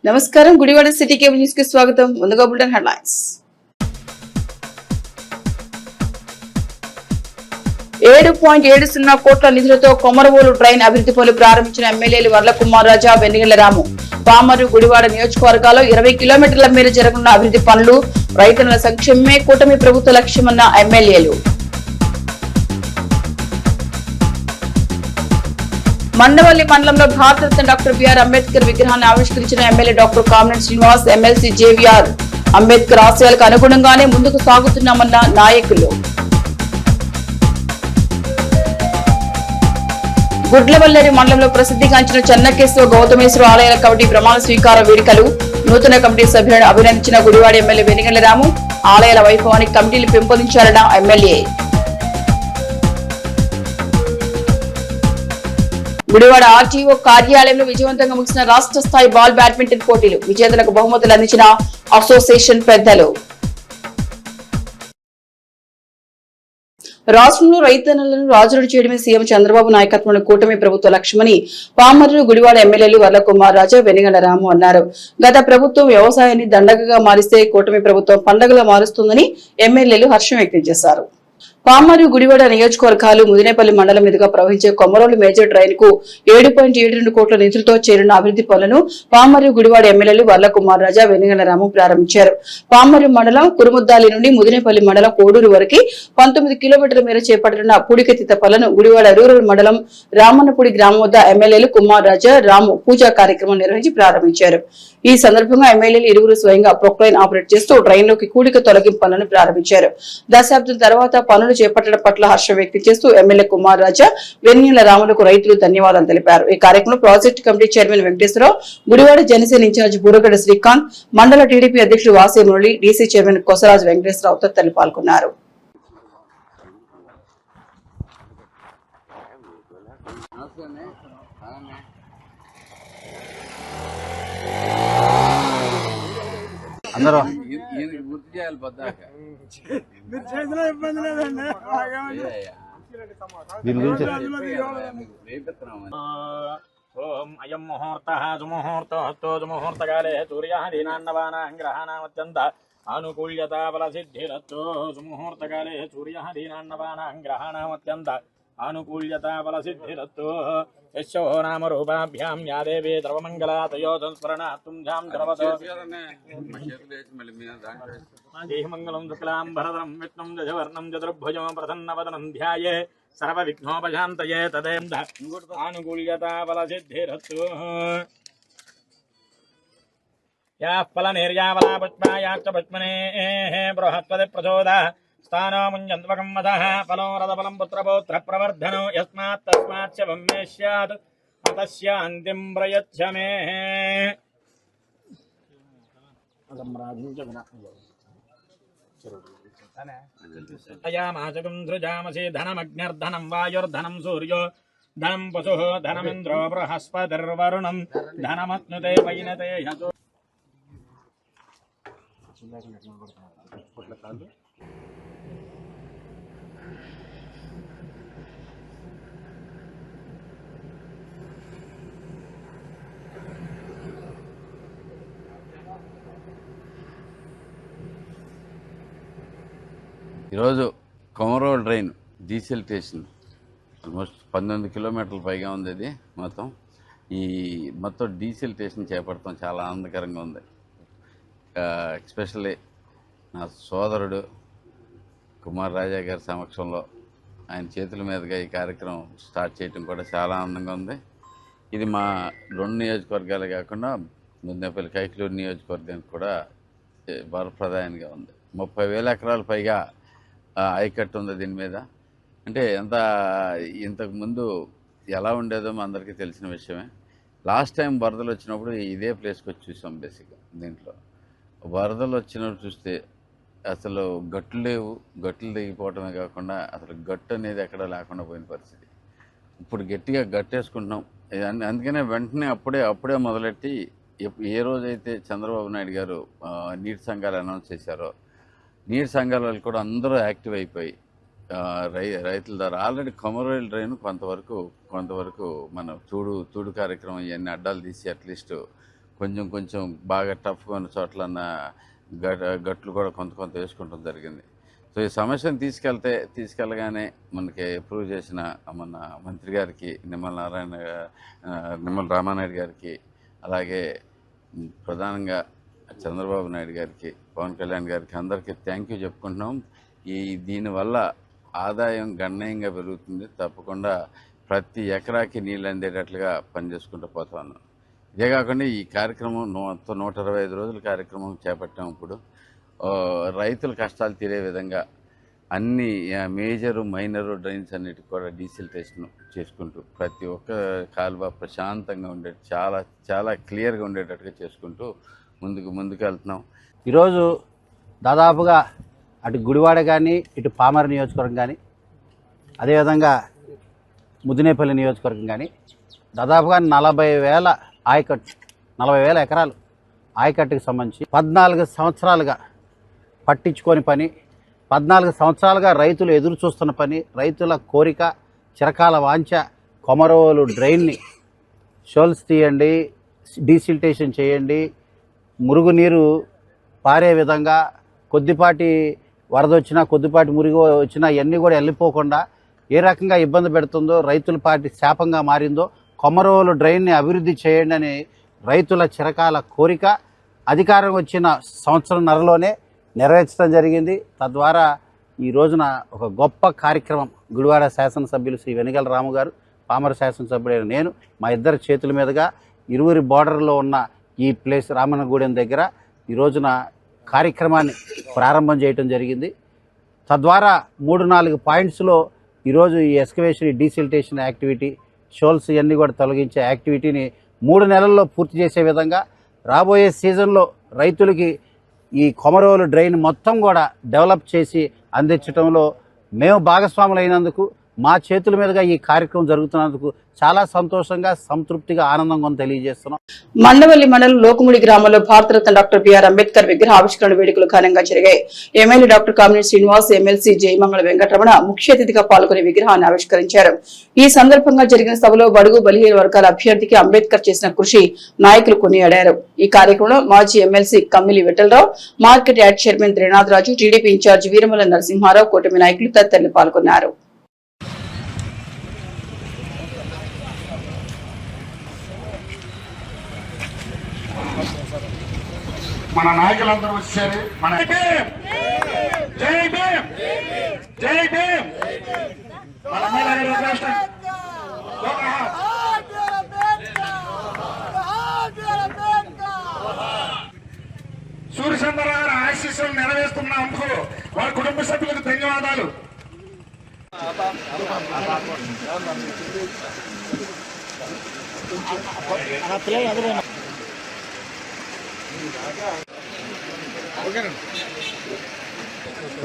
నమస్కారం Gudivada city cable news కి స్వాగతం. ముందుగా బులెటిన్ హెడ్లైన్స్. 7.70 కోట్ల నిధులతో కొమరవోలు డ్రైన్ అభివృద్ధి పనులు ప్రారంభించిన ఎమ్మెల్యేలు వర్లకుమార్ రాజా, వెన్నిగళ్ల రాము. పామరు, గుడివాడ నియోజకవర్గాల్లో 20 కిలోమీటర్ల మేర జరగనున్న అభివృద్ధి పనులు, రైతుల సంక్షేమమే కూటమి ప్రభుత్వ లక్ష్యమన్న ఎమ్మెల్యేలు. మండవల్లి మండలంలో భారతరత్న డాక్టర్ బిఆర్ అంబేద్కర్ విగ్రహాన్ని ఆవిష్కరించిన MLA doctor Kamineni Srinivas. MLC JVR Ambedkar ఆశయాలకు అనుగుణంగానే ముందుకు సాగుతున్నామన్న నాయకులు. గుడ్లవల్లేరు మండలంలో ప్రసిద్ధిగాంచిన చెన్నకేశ్వర గౌతమేశ్వర ఆలయాల కమిటీ ప్రమాణ స్వీకార వేడుకలు. నూతన కమిటీ సభ్యులను అభినందించిన గుడివాడ ఎమ్మెల్యే వెనిగళ్ల రాము. ఆలయాల వైభవానికి కమిటీలు పెంపొందించారన్న ఎమ్మెల్యే. గుడివాడ ఆర్టీఓ కార్యాలయంలో విజయవంతంగా ముగిసిన రాష్ట్ర స్థాయి బాల్ బ్యాడ్మింటన్ పోటీలు. విజేతలకు బహుమతులు అందించిన అసోసియేషన్ పెద్దలు. రాష్ట్రంలో రైతన్నలను రాజులు చేయడమే సీఎం చంద్రబాబు నాయకత్వంలో కూటమి ప్రభుత్వ లక్ష్యమని పామర్రు, గుడివాడ ఎమ్మెల్యేలు వర్లకుమార్ రాజా, వెనిగళ్ల రాము అన్నారు. గత ప్రభుత్వం వ్యవసాయాన్ని దండగగా మారిస్తే కూటమి ప్రభుత్వం పండగలా మారుస్తుందని ఎమ్మెల్యేలు హర్షం వ్యక్తం చేశారు. పామరు, గుడివాడ నియోజకవర్గాలు ముదినేపల్లి మండలం మీదుగా ప్రవహించే కొమరోలు మేజర్ డ్రైన్ కు 7.72 కోట్ల నిధులతో చేరిన అభివృద్ధి పనులను పామరు, గుడివాడ ఎమ్మెల్యేలు వర్లకుమార్ రాజా, వెనిగళ్ల రాము ప్రారంభించారు. పామరు మండలం కురుముద్దాలి నుండి ముదినేపల్లి మండలం కోడూరు వరకు 19 కిలోమీటర్ల మేర చేపట్టనున్న పూడికెత్తిత పనులను గుడివాడ రూరల్ మండలం రామన్నపూడి గ్రామం వద్ద ఎమ్మెల్యేలు కుమార్ రాజా, రాము పూజా కార్యక్రమం నిర్వహించి ప్రారంభించారు. ఈ సందర్భంగా ఎమ్మెల్యేలు ఇరువురు స్వయంగా ప్రొక్లైన్ ఆపరేట్ చేస్తూ డ్రైన్ లోకి కూడిక తొలగింపు పనులను ప్రారంభించారు. దశాబ్దం తర్వాత పనులు చేపట్టడం పట్ల హర్షం వ్యక్తం చేస్తూ ఎమ్మెల్యే కుమార్ రాజా, వెన్నిగళ్ల రాములకు రైతులు ధన్యవాదాలు తెలిపారు. ఈ కార్యక్రమంలో project committee chairman Venkateswararao, Gudivada Janasena in charge Buragadda Srikanth, మండల టీడీపీ అధ్యక్షుడు వాసే మురళి, డీసీ చైర్మన్ కొసరాజు వెంకటేశ్వరరావు తదితరులు పాల్గొన్నారు. అందరూ గుర్తు చేయాలి పద్దాక దీని గురించి ఓం అయం ముహూర్త సుముహూర్తకాలే సూర్యాదీనాన్నవానాం గ్రహాణామత్యంత అనుకూల్యతా బలసిద్ధిరత్తో సుముహూర్తకాలే సూర్యాదీనాన్నవానాం గ్రహాణామత్యంత అనుకూల్యతా బలసిద్ధిరత్తో యశో నామ రూపాభ్యాం యా దేవీ ద్రవమంగళా తయో సంస్మరణాత్తుం ధ్యాం ద్రవతో మంగళం శుక్లాం భరదరం విష్ణుం దశవర్ణం చతుర్భుజం ప్రసన్నవదనం ధ్యాయే సర్వ విఘ్నోపశాంతయే తదేం ఆనుకూల్యతా బలసిద్ధిరత్తు. యా ఫలనిర్యావలా పుష్పాయాశ్చ పుష్పనేః బృహస్పతి ప్రచోదా స్థానో ముంజన్వకం మదః ఫలో రథఫలం పుత్రపౌత్ర ప్రవర్ధనో యస్మాత్ తస్మాత్ శవం మే స్యాత్ అతస్యాంతిం ప్రయచ్చ మే. అయామాచకం సృజామసి ధనమగ్నిర్ధనం వాయుర్ధనం సూర్యో ధనం పశుః ధనమింద్రో బృహస్పతిర్వరుణం ధనమత్నుతే వైనతే యతో. ఈరోజు కొమరోల్ డ్రైన్ డీసెల్టేషన్ ఆల్మోస్ట్ 19 కిలోమీటర్ల పైగా ఉంది. ఇది మొత్తం డీసెల్టేషన్ చేపడతాం చాలా ఆనందకరంగా ఉంది. ఎస్పెషల్లీ నా సోదరుడు కుమార్ రాజా గారి సమక్షంలో ఆయన చేతుల మీదుగా ఈ కార్యక్రమం స్టార్ట్ చేయడం కూడా చాలా ఆనందంగా ఉంది. ఇది మా 2 నియోజకవర్గాలే కాకుండా ముదినేపల్లి కైకలూరు నియోజకవర్గానికి కూడా వరప్రదాయంగా ఉంది. 30,000 ఎకరాల పైగా ఆయకట్టు ఉంది దీని మీద. అంటే ఇంతకుముందు ఎలా ఉండేదో అందరికీ తెలిసిన విషయమే. లాస్ట్ టైం వరదలు వచ్చినప్పుడు ఇదే ప్లేస్కి వచ్చి చూసాం. బేసిక్గా దీంట్లో వరదలు వచ్చినప్పుడు చూస్తే అసలు గట్లు లేవు, గట్లు దిగిపోవటమే కాకుండా అసలు గట్టు అనేది ఎక్కడ లేకుండా పోయిన పరిస్థితి. ఇప్పుడు గట్టిగా గట్టేసుకుంటున్నాం. అందుకనే వెంటనే అప్పుడే మొదలెట్టి ఏ రోజైతే చంద్రబాబు నాయుడు గారు నీటి సంఘాలు అనౌన్స్ చేశారో నీటి సంఘాల వాళ్ళు కూడా అందరూ యాక్టివ్ అయిపోయి రైతుల ద్వారా ఆల్రెడీ కొమరోల్ డ్రైన్ కొంతవరకు మన చూడు కార్యక్రమం ఇవన్నీ అడ్డాలు తీసి అట్లీస్ట్ కొంచెం కొంచెం బాగా టఫ్గా ఉన్న చోట్లన్న గట్లు కూడా కొంత వేసుకుంటాం జరిగింది. సో ఈ సమస్యను తీసుకెళ్ళగానే మనకి అప్రూవ్ చేసిన మన మంత్రి గారికి నిమ్మల రామానాయుడు గారికి, అలాగే ప్రధానంగా చంద్రబాబు నాయుడు గారికి, పవన్ కళ్యాణ్ గారికి అందరికీ థ్యాంక్ యూ చెప్పుకుంటున్నాం. దీనివల్ల ఆదాయం గణనీయంగా పెరుగుతుంది. తప్పకుండా ప్రతి ఎకరాకి నీళ్ళు అందేటట్లుగా పనిచేసుకుంటూ పోతా ఉన్నాం. ఇదే కాకుండా ఈ కార్యక్రమం 125 రోజుల కార్యక్రమం చేపట్టాం. ఇప్పుడు రైతుల కష్టాలు తీరే విధంగా అన్ని మేజరు మైనరు డ్రైన్స్ అన్నిటికి కూడా డీసిల్టేషన్ చేసుకుంటూ ప్రతి ఒక్క కాలువ ప్రశాంతంగా చాలా చాలా క్లియర్గా ఉండేటట్టుగా చేసుకుంటూ ముందుకు వెళ్తున్నాం. ఈరోజు దాదాపుగా అటు గుడివాడ కానీ, ఇటు పామర నియోజకవర్గం కానీ, అదేవిధంగా ముదినేపల్లి నియోజకవర్గం కానీ దాదాపుగా 40,000 ఎకరాలు ఆయకట్టుకు సంబంధించి 14 సంవత్సరాలుగా పట్టించుకొని పని, 14 సంవత్సరాలుగా రైతులు ఎదురు చూస్తున్న పని, రైతుల కోరిక, చిరకాల వాంఛ కొమరోలు డ్రైన్ని షోల్స్ తీయండి, డీసిల్టేషన్ చేయండి, మురుగునీరు పారే విధంగా కొద్దిపాటి వరద వచ్చినా, కొద్దిపాటి మురుగు వచ్చినా ఇవన్నీ కూడా వెళ్ళిపోకుండా ఏ రకంగా ఇబ్బంది పెడుతుందో, రైతుల పాటి శాపంగా మారిందో కొమరోలు డ్రైన్ని అభివృద్ధి చేయండి అని రైతుల చిరకాల కోరిక అధికారం వచ్చిన సంవత్సరంన్నరలోనే నెరవేర్చడం జరిగింది. తద్వారా ఈ రోజున ఒక గొప్ప కార్యక్రమం గుడివాడ శాసనసభ్యులు శ్రీ వెనిగల రాము గారు, పామర శాసనసభ్యుడైన నేను, మా ఇద్దరి చేతుల మీదుగా ఇరువురి బార్డర్లో ఉన్న ఈ ప్లేస్ రామన్నగూడెం దగ్గర ఈ రోజున కార్యక్రమాన్ని ప్రారంభం చేయటం జరిగింది. తద్వారా 3-4 పాయింట్స్లో ఈరోజు ఈ ఎక్స్కవేషన్, డీసిల్టేషన్ యాక్టివిటీ, షోల్స్ ఇవన్నీ కూడా తొలగించే యాక్టివిటీని 3 నెలల్లో పూర్తి చేసే విధంగా రాబోయే సీజన్లో రైతులకి ఈ కొమరోలు డ్రైన్ మొత్తం కూడా డెవలప్ చేసి అందించడంలో మేము భాగస్వాములైనందుకు, మా చేతుల మీదుగా ఈ కార్యక్రమం జరుగుతున్నందుకు చాలా సంతోషంగా, సంతృప్తిగా, ఆనందంగా తెలియజేస్తున్నాం. మండవల్లి మండలం లోకముడి గ్రామంలో భారతరత్న డాక్టర్ బిఆర్ అంబేద్కర్ విగ్రహ ఆవిష్కరణ వేడుకలు ఘనంగా జరిగాయి. MLA doctor Kamineni Srinivas, MLC Jayamangala Venkataramana ముఖ్య అతిథిగా పాల్గొని విగ్రహాన్ని ఆవిష్కరించారు. ఈ సందర్భంగా జరిగిన సభలో బడుగు బలహీన వర్గాల అభ్యర్థికి అంబేద్కర్ చేసిన కృషి నాయకులు కొనియాడారు. ఈ కార్యక్రమంలో మాజీ MLC Kammili Vithalarao, market yard chairman Trinath Raju, TDP in charge Veeramala Narasimharao, కూటమి నాయకులు తదితరులు పాల్గొన్నారు. మన నాయకులందరూ వచ్చారు. మన జై భీమ్, జై భీమ్. సూర్యచంద్ర గారి ఆశీస్సులు నెరవేరుస్తున్నందుకు వారి కుటుంబ సభ్యులకు ధన్యవాదాలు.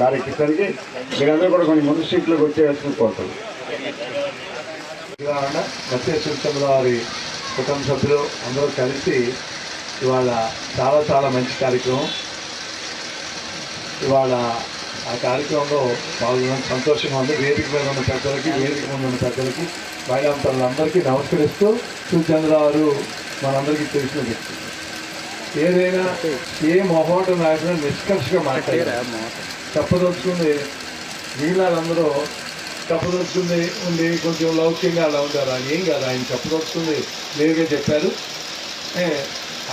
కార్యక్రమానికి మీరందరూ కూడా కొన్ని ముందు సీట్లకు వచ్చేయాల్సిన కోరుతారు. సత్యశివచంద్ర వారి కుటుంబ సభ్యులు అందరూ కలిసి ఇవాళ చాలా మంచి కార్యక్రమం. ఇవాళ ఆ కార్యక్రమంలో పాల్గొనడం సంతోషంగా ఉంది. వేదిక మీద ఉన్న పెద్దలకి, వేదిక ముందు ఉన్న పెద్దలకి, మహిళాంతరులందరికీ నమస్కరిస్తూ, సూర్యచంద్ర వారు మనందరికీ తెలిసిన వ్యక్తి. ఏదైనా ఏ మొహోట నాయకుడు నిష్కర్షగా మాట్లాడారు. చెప్పదలుచుకుంది వీళ్ళందరూ చెప్పదలుచుకుంది ఉండి కొంచెం లౌక్యంగా అలా ఉంటారు. ఆయన ఏం కాదు, ఆయన చెప్పదలుచుకుంది నేరుగా చెప్పారు.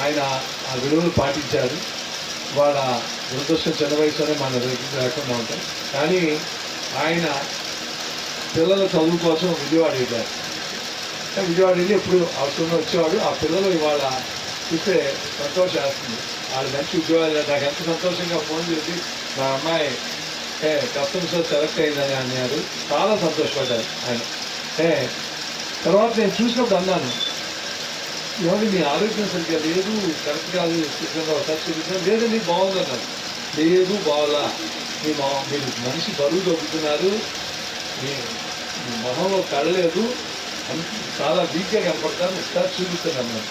ఆయన ఆ విలువలు పాటించారు. వాళ్ళ దురదృష్టం చిన్న వయసులోనే మన దగ్గర లేకుండా ఉంటాయి. కానీ ఆయన పిల్లల చదువు కోసం విజయవాడ వెళ్ళారు. విజయవాడ వెళ్ళి ఎప్పుడు అవసరంగా వచ్చేవాడు. ఆ పిల్లలు ఇవాళ చూస్తే సంతోషం వేస్తుంది. వాళ్ళు మంచి ఉద్యోగాలు. నాకు ఎంత సంతోషంగా ఫోన్ చేసి మా అమ్మాయి కస్టమర్స్లో సెలెక్ట్ అయిందని అన్నారు. చాలా సంతోషపడ్డారు ఆయన. తర్వాత నేను చూసినప్పుడు అన్నాను, ఏమంటే మీ ఆరోగ్యం సరిగ్గా లేదు, కరెక్ట్ కాదు, ఒకసారి చూపించాను. లేదండి బాగుంది అన్నారు. లేదు బాగా మీరు మనిషి బరువు తగ్గుతున్నారు, మీ మొహంలో కడలేదు, చాలా వీక్గా కనపడతారు, ఒకసారి చూపిస్తాను అన్నారు.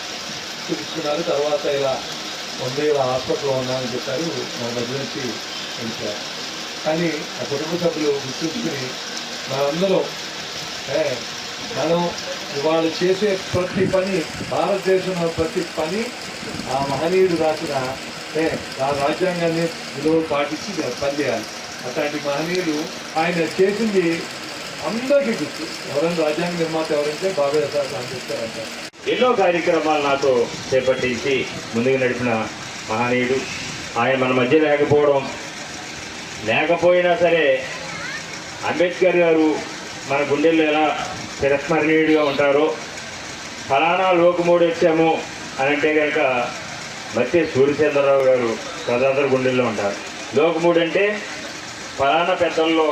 చూపించుకున్నారు. తర్వాత ఇలా 100 ఏళ్ళ హాస్పిటల్లో ఉన్నానని చెప్పారు. మా మధ్య నుంచి వెళ్ళిపోయారు. కానీ ఆ కుటుంబ సభ్యులు గుర్తుంచుకుని మనందరం మనం ఇవాళ చేసే ప్రతి పని, భారతదేశంలో ప్రతి పని ఆ మహనీయుడు రాసిన ఆ రాజ్యాంగాన్ని విలువలు పాటించి పనిచేయాలి. అట్లాంటి మహనీయులు ఆయన చేసింది అందరికీ గుర్తు. ఎవరైనా రాజ్యాంగ నిర్మాత ఎవరంటే బాబాసాహెబ్ అంబేద్కర్ అంటారు. ఎన్నో కార్యక్రమాలు నాతో చేపట్టించి ముందుకు నడిపిన మహనీయుడు. ఆయన మన మధ్య లేకపోయినా సరే అంబేద్కర్ గారు మన గుండెల్లో ఎలా చిరస్మరణీయుడిగా ఉంటారో, ఫలానా లోకమూడు వచ్చాము అని అంటే కనుక మధ్య సూర్యచంద్రరావు గారు ప్రజలందరూ గుండెల్లో ఉంటారు. లోకమూడు అంటే ఫలానా పెద్దల్లో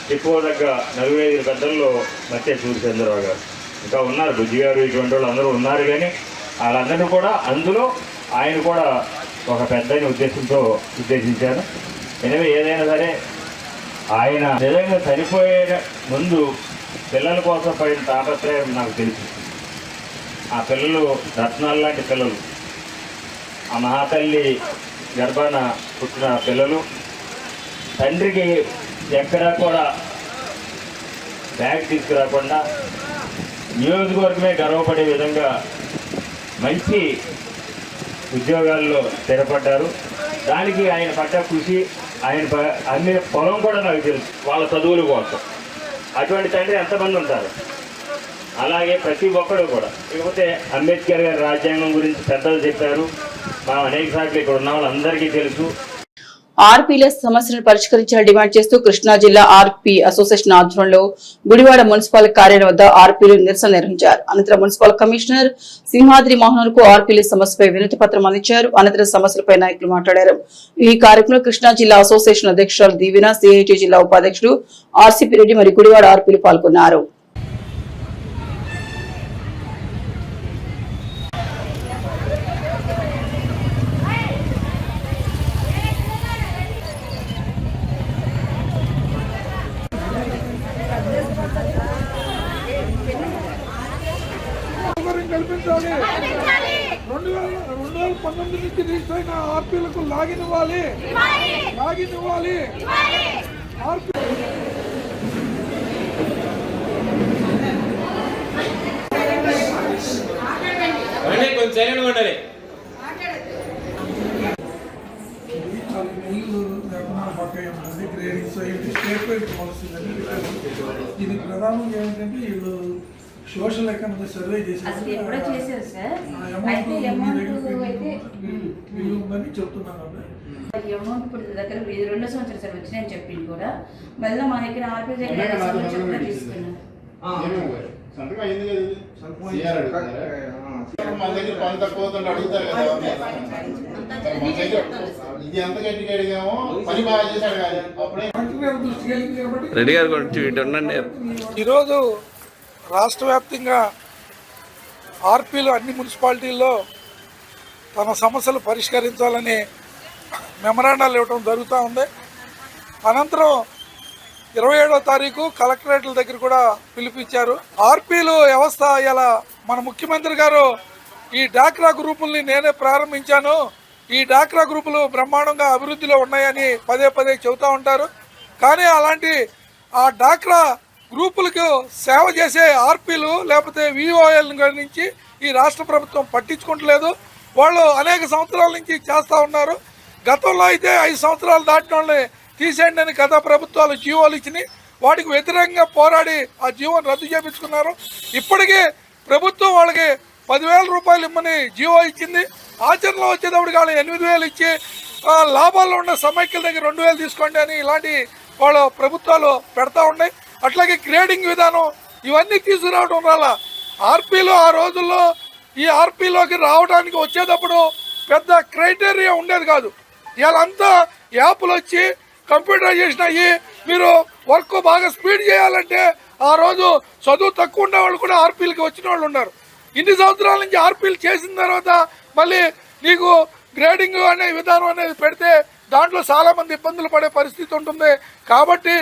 చెప్పుకోదగ్గ 4-5 పెద్దల్లో మధ్య సూర్యచంద్రరావు గారు. ఇంకా ఉన్నారు బుజ్జి గారు, ఇటువంటి వాళ్ళు అందరూ ఉన్నారు. కానీ వాళ్ళందరినీ కూడా అందులో ఆయన కూడా ఒక పెద్ద ఉద్దేశించారు. ఎనివే ఏదైనా సరే ఆయన నిజంగా చనిపోయే ముందు పిల్లల కోసం పడిన తాపత్రయం నాకు తెలుసు. ఆ పిల్లలు రత్నాలు లాంటి పిల్లలు, ఆ మహాతల్లి గర్భాన పుట్టిన పిల్లలు. తండ్రికి ఎక్కడా కూడా బ్యాగ్ తీసుకురాకుండా నియోజకవర్గమే గర్వపడే విధంగా మంచి ఉద్యోగాల్లో స్థిరపడ్డారు. దానికి ఆయన పడ్డ కృషి, ఆయన అన్ని పొలం కూడా నాకు తెలుసు, వాళ్ళ చదువుల కోసం. అటువంటి తండ్రి ఎంతమంది ఉంటారు. అలాగే ప్రతి ఒక్కరు కూడా. ఇకపోతే అంబేద్కర్ గారి రాజ్యాంగం గురించి పెద్దలు చెప్పారు. మనం అనేక సార్లు ఇక్కడ ఉన్న వాళ్ళందరికీ తెలుసు. ఆర్పీల సమస్యలను పరిష్కరించాలని డిమాండ్ చేస్తూ కృష్ణా జిల్లా ఆర్పీ అసోసియేషన్ ఆధ్వర్యంలో గుడివాడ మున్సిపల్ కార్యాలయం వద్ద ఆర్పీలు నిరసన నిర్వహించారు. అనంతరం మున్సిపల్ కమిషనర్ సింహాద్రి మోహన్ కు ఆర్పీల సమస్యపై వినతి పత్రం అందించారు. అనంతరం సమస్యలపై నాయకులు మాట్లాడారు. ఈ కార్యక్రమంలో కృష్ణా జిల్లా అసోసియేషన్ అధ్యక్షురాలు దీవెన, సిఐటి జిల్లా ఉపాధ్యక్షుడు ఆర్సీపీ రెడ్డి మరియు గుడివాడ ఆర్పీలు పాల్గొన్నారు. కల్పించాలి. 2019 నుంచి రిజిస్టర్ అయిన ఆర్పీలకు లాగిన్ ఇవ్వాలి. ఇది ప్రధానంగా ఏంటంటే వీళ్ళు సోషల్ ఎకనామిక్ సర్వే చేశారు సార్. ఉందని చెప్తున్నాను. అమౌంట్ ఇప్పుడు దగ్గర 2 సంవత్సరాలు సార్ వచ్చినాయని చెప్పింది కూడా మళ్ళీ మా దగ్గర ఆర్పీ దగ్గర తీసుకున్నారు. ఈరోజు రాష్ట్ర వ్యాప్తంగా ఆర్పీలు అన్ని మున్సిపాలిటీల్లో తమ సమస్యలు పరిష్కరించాలని మెమరాండాలు ఇవ్వడం జరుగుతూ ఉంది. అనంతరం 27వ తారీఖు కలెక్టరేట్ల దగ్గర కూడా పిలిపించారు. ఆర్పీలు వ్యవస్థ ఇలా మన ముఖ్యమంత్రి గారు ఈ డాక్రా గ్రూపుల్ని నేనే ప్రారంభించాను, ఈ డాక్రా గ్రూపులు బ్రహ్మాండంగా అభివృద్ధిలో ఉన్నాయని పదే చెబుతూ ఉంటారు. కానీ అలాంటి ఆ డాక్రా గ్రూపులకు సేవ చేసే ఆర్పీలు లేకపోతే విఓఎల్ నుంచి ఈ రాష్ట్ర ప్రభుత్వం పట్టించుకోవట్లేదు. వాళ్ళు అనేక సంవత్సరాల నుంచి చేస్తూ ఉన్నారు. గతంలో అయితే 5 సంవత్సరాలు దాటిన వాళ్ళని తీసేయండి అని గత ప్రభుత్వాలు జీవోలు ఇచ్చినాయి. వాటికి వ్యతిరేకంగా పోరాడి ఆ జీవోని రద్దు చేయించుకున్నారు. ఇప్పటికీ ప్రభుత్వం వాళ్ళకి 10,000 రూపాయలు ఇమ్మని జీవో ఇచ్చింది. ఆచరణలో వచ్చేటప్పుడు కానీ 8,000 ఇచ్చి లాభాల్లో ఉన్న సమైక్యుల దగ్గర 2,000 తీసుకోండి అని ఇలాంటి వాళ్ళ ప్రభుత్వాలు పెడతా ఉన్నాయి. అట్లాగే గ్రేడింగ్ విధానం ఇవన్నీ తీసుకురావడం వల్ల ఆర్పీలు ఆ రోజుల్లో ఈ ఆర్పీలోకి రావడానికి వచ్చేటప్పుడు పెద్ద క్రైటీరియా ఉండేది కాదు. ఇవాళంతా యాప్లు వచ్చి కంప్యూటరైజేషన్ అయ్యి మీరు వర్క్ బాగా స్పీడ్ చేయాలంటే ఆ రోజు చదువు తక్కువ ఉండే వాళ్ళు కూడా ఆర్పీలకి వచ్చిన వాళ్ళు ఉన్నారు. ఇన్ని సంవత్సరాల నుంచి ఆర్పీలు చేసిన తర్వాత మళ్ళీ నీకు గ్రేడింగ్ అనే విధానం అనేది పెడితే దాంట్లో చాలామంది ఇబ్బందులు పడే పరిస్థితి ఉంటుంది. కాబట్టి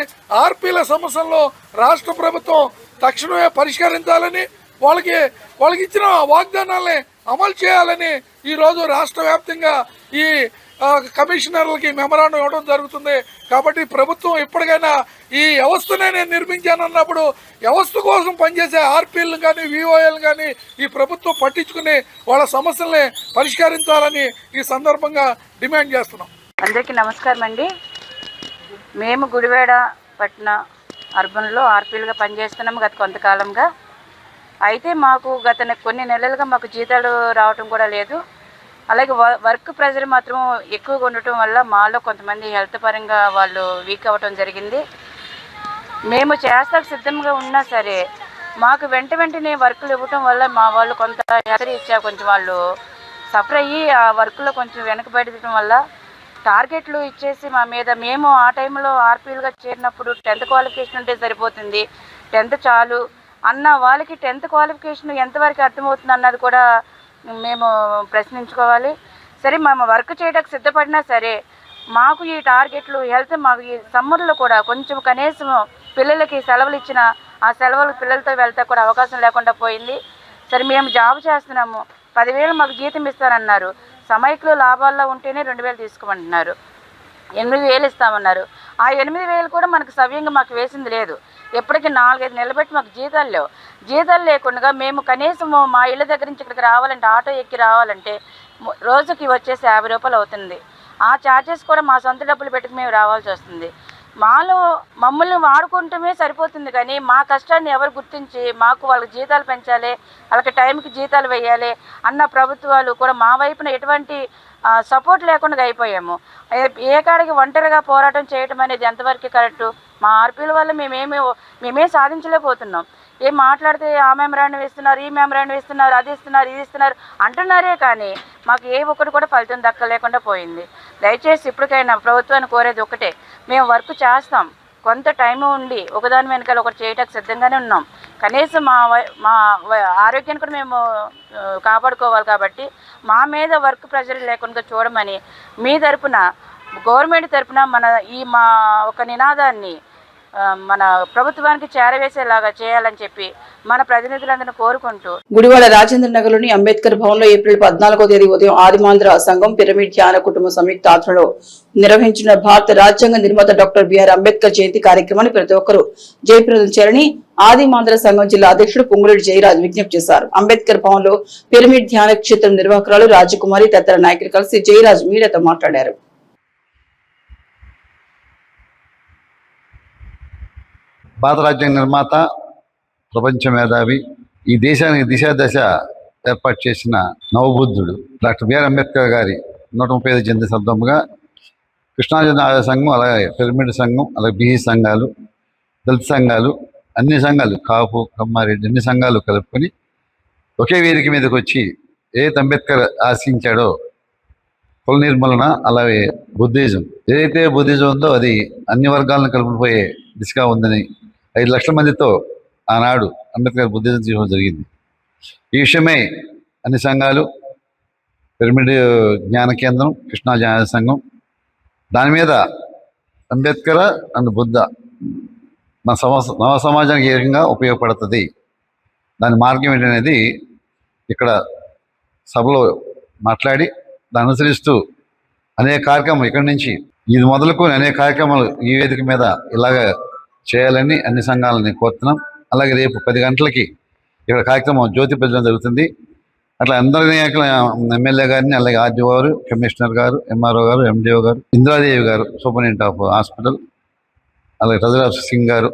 ఆర్పీల సమస్యల్లో రాష్ట్ర ప్రభుత్వం తక్షణమే పరిష్కరించాలని, వాళ్ళకి ఇచ్చిన వాగ్దానాలని అమలు చేయాలని ఈరోజు రాష్ట్ర వ్యాప్తంగా ఈ కమిషనర్లకి మెమరాండం ఇవ్వడం జరుగుతుంది. కాబట్టి ప్రభుత్వం ఇప్పటికైనా ఈ వ్యవస్థనే నేను నిర్మించానన్నప్పుడు వ్యవస్థ కోసం పనిచేసే ఆర్పీలను కానీ విఓఎల్ కానీ ఈ ప్రభుత్వం పట్టించుకుని వాళ్ళ సమస్యల్ని పరిష్కరించాలని ఈ సందర్భంగా డిమాండ్ చేస్తున్నాం. అందరికీ నమస్కారం అండి. మేము గుడివాడ పట్టణ అర్బన్లో ఆర్పీలుగా పనిచేస్తున్నాము గత కొంతకాలంగా. అయితే మాకు గత కొన్ని నెలలుగా మాకు జీతాలు రావటం కూడా లేదు. అలాగే వర్క్ ప్రెజర్ మాత్రం ఎక్కువగా ఉండటం వల్ల మాలో కొంతమంది హెల్త్ పరంగా వాళ్ళు వీక్ అవ్వటం జరిగింది. మేము చేస్తాకు సిద్ధంగా ఉన్నా సరే మాకు వెంటనే వర్కులు ఇవ్వటం వల్ల మా వాళ్ళు కొంత హెచ్చరీత్యా కొంచెం వాళ్ళు సఫర్ అయ్యి ఆ వర్క్లో కొంచెం వెనకబడటం వల్ల టార్గెట్లు ఇచ్చేసి మా మీద, మేము ఆ టైంలో ఆర్పీలుగా చేరినప్పుడు 10th క్వాలిఫికేషన్ ఉంటే సరిపోతుంది, 10th చాలు అన్న వాళ్ళకి 10th క్వాలిఫికేషన్ ఎంతవరకు అర్థమవుతుంది అన్నది కూడా మేము ప్రశ్నించుకోవాలి. సరే మేము వర్క్ చేయడానికి సిద్ధపడినా సరే మాకు ఈ టార్గెట్లు హెల్త్ మాకు ఈ సమ్మర్లో కూడా కొంచెం కనీసం పిల్లలకి సెలవులు ఇచ్చిన ఆ సెలవులు పిల్లలతో వెళ్తే కూడా అవకాశం లేకుండా పోయింది. సరే మేము జాబ్ చేస్తున్నాము, 10,000 మాకు జీతం ఇస్తారన్నారు. సమైక్లో లాభాల్లో ఉంటేనే 2,000 తీసుకోమంటున్నారు, 8,000 ఇస్తామన్నారు. ఆ 8,000 కూడా మనకు సవ్యంగా మాకు వేసింది లేదు. ఎప్పటికీ 4-5 నెలలు బట్టి మాకు జీతాలు లేకుండా మేము కనీసం మా ఇళ్ళ దగ్గర నుంచి ఇక్కడికి రావాలంటే ఆటో ఎక్కి రావాలంటే రోజుకి వచ్చేసి 50 రూపాయలు అవుతుంది. ఆ ఛార్జెస్ కూడా మా సొంత డబ్బులు పెట్టుకు మేము రావాల్సి వస్తుంది. మమ్మల్ని వాడుకుంటమే సరిపోతుంది కానీ మా కష్టాన్ని ఎవరు గుర్తించి మాకు వాళ్ళకి జీతాలు పెంచాలి, వాళ్ళకి టైంకి జీతాలు వేయాలి అన్న ప్రభుత్వాలు కూడా మా వైపున ఎటువంటి సపోర్ట్ లేకుండా అయిపోయాము. ఏ కాడికి ఒంటరిగా పోరాటం చేయటం అనేది ఎంతవరకు కరెక్టు? మా ఆర్పీల వల్ల మేమేం సాధించలేకపోతున్నాం. ఏం మాట్లాడితే ఆ మెమరాండం ఇస్తున్నారు, ఈ మెమరాండం ఇస్తున్నారు, అది ఇస్తున్నారు, ఇది ఇస్తున్నారు అంటున్నారే కానీ మాకు ఏ ఒక్కటి కూడా ఫలితం దక్కలేకుండా పోయింది. దయచేసి ఇప్పటికైనా ప్రభుత్వాన్ని కోరేది ఒకటే, మేము వర్క్ చేస్తాం, కొంత టైం ఉండి ఒకదాని వెనకాల ఒకటి చేయడానికి సిద్ధంగానే ఉన్నాం. కనీసం మా ఆరోగ్యాన్ని కూడా మేము కాపాడుకోవాలి. కాబట్టి మా మీద వర్క్ ప్రెషర్ లేకుండా చూడమని మీ తరపున, గవర్నమెంట్ తరపున మా ఒక నినాదాన్ని మన ప్రభుత్వానికి చేరవేసేలాగా చేయాలని చెప్పి మన ప్రతినిధులందరినీ కోరుకుంటూ గుడివాడ రాజేంద్ర నగర్ లోని అంబేద్కర్ భవన్ లో ఏప్రిల్ 14వ తేదీ ఉదయం ఆదిమాంధ్ర సంఘం పిరమిడ్ ధ్యాన కుటుంబ సంయుక్త ఆధ్వర్యంలో నిర్వహించిన భారత రాజ్యాంగ నిర్మాత డాక్టర్ బిఆర్ అంబేద్కర్ జయంతి కార్యక్రమాన్ని ప్రతి ఒక్కరూ జయప్రదం చేయాలని ఆదిమాంధ్ర సంఘం జిల్లా అధ్యక్షుడు పొంగులేటి జయరాజ్ విజ్ఞప్తి చేశారు. అంబేద్కర్ భవన్ లో పిరమిడ్ ధ్యాన క్షేత్రం నిర్వాహకురాలు రాజకుమారి తదితర నాయకులు కలిసి జయరాజ్ మీడియాతో మాట్లాడారు. భారత రాజ్యాంగ నిర్మాత, ప్రపంచ మేధావి, ఈ దేశానికి దిశాదశ ఏర్పాటు చేసిన నవబుద్ధుడు డాక్టర్ బిఆర్ అంబేద్కర్ గారి 135 జయంతి సందర్భంగా కృష్ణాజిల్లా సంఘం, అలాగే పిరమిడ్ సంఘం, అలాగే బీసీ సంఘాలు, దళిత సంఘాలు, అన్ని సంఘాలు, కాపు, కమ్మారెడ్డి అన్ని సంఘాలు కలుపుకొని ఒకే వేదిక మీదకి వచ్చి ఏదైతే అంబేద్కర్ ఆశించాడో కుల నిర్మూలన, అలాగే బుద్ధిజం, ఏదైతే బుద్ధిజం ఉందో అది అన్ని వర్గాలను కలుపుకుపోయే దిశగా ఉందని 5 లక్షల మందితో ఆనాడు అంబేద్కర్ బుద్ధిజం చేయడం జరిగింది. ఈ విషయమై అన్ని సంఘాలు, పిరమిడ్ జ్ఞాన కేంద్రం, కృష్ణా జ్ఞాన సంఘం, దాని మీద అంబేద్కర్ అండ్ బుద్ధ మన నవ సమాజానికి ఏ విధంగా ఉపయోగపడుతుంది, దాని మార్గం ఏంటనేది ఇక్కడ సభలో మాట్లాడి దాన్ని అనుసరిస్తూ అనేక కార్యక్రమాలు ఇక్కడి నుంచి ఇది మొదలుకొని అనేక కార్యక్రమాలు ఈ వేదిక మీద ఇలాగ చేయాలని అన్ని సంఘాలని కోరుతున్నాం. అలాగే రేపు 10 గంటలకి ఇక్కడ కార్యక్రమం జ్యోతి ప్రజ్వలన జరుగుతుంది. అట్లా అందరి ఎమ్మెల్యే గారిని, అలాగే ఆర్డీఓ గారు, కమిషనర్ గారు, ఎంఆర్ఓ గారు, ఎండిఓ గారు, ఇందిరాదేవి గారు, సూపరింటెండెంట్ ఆఫ్ హాస్పిటల్, అలాగే ట్రెజరీ ఆఫీసర్ సింగ్ గారు,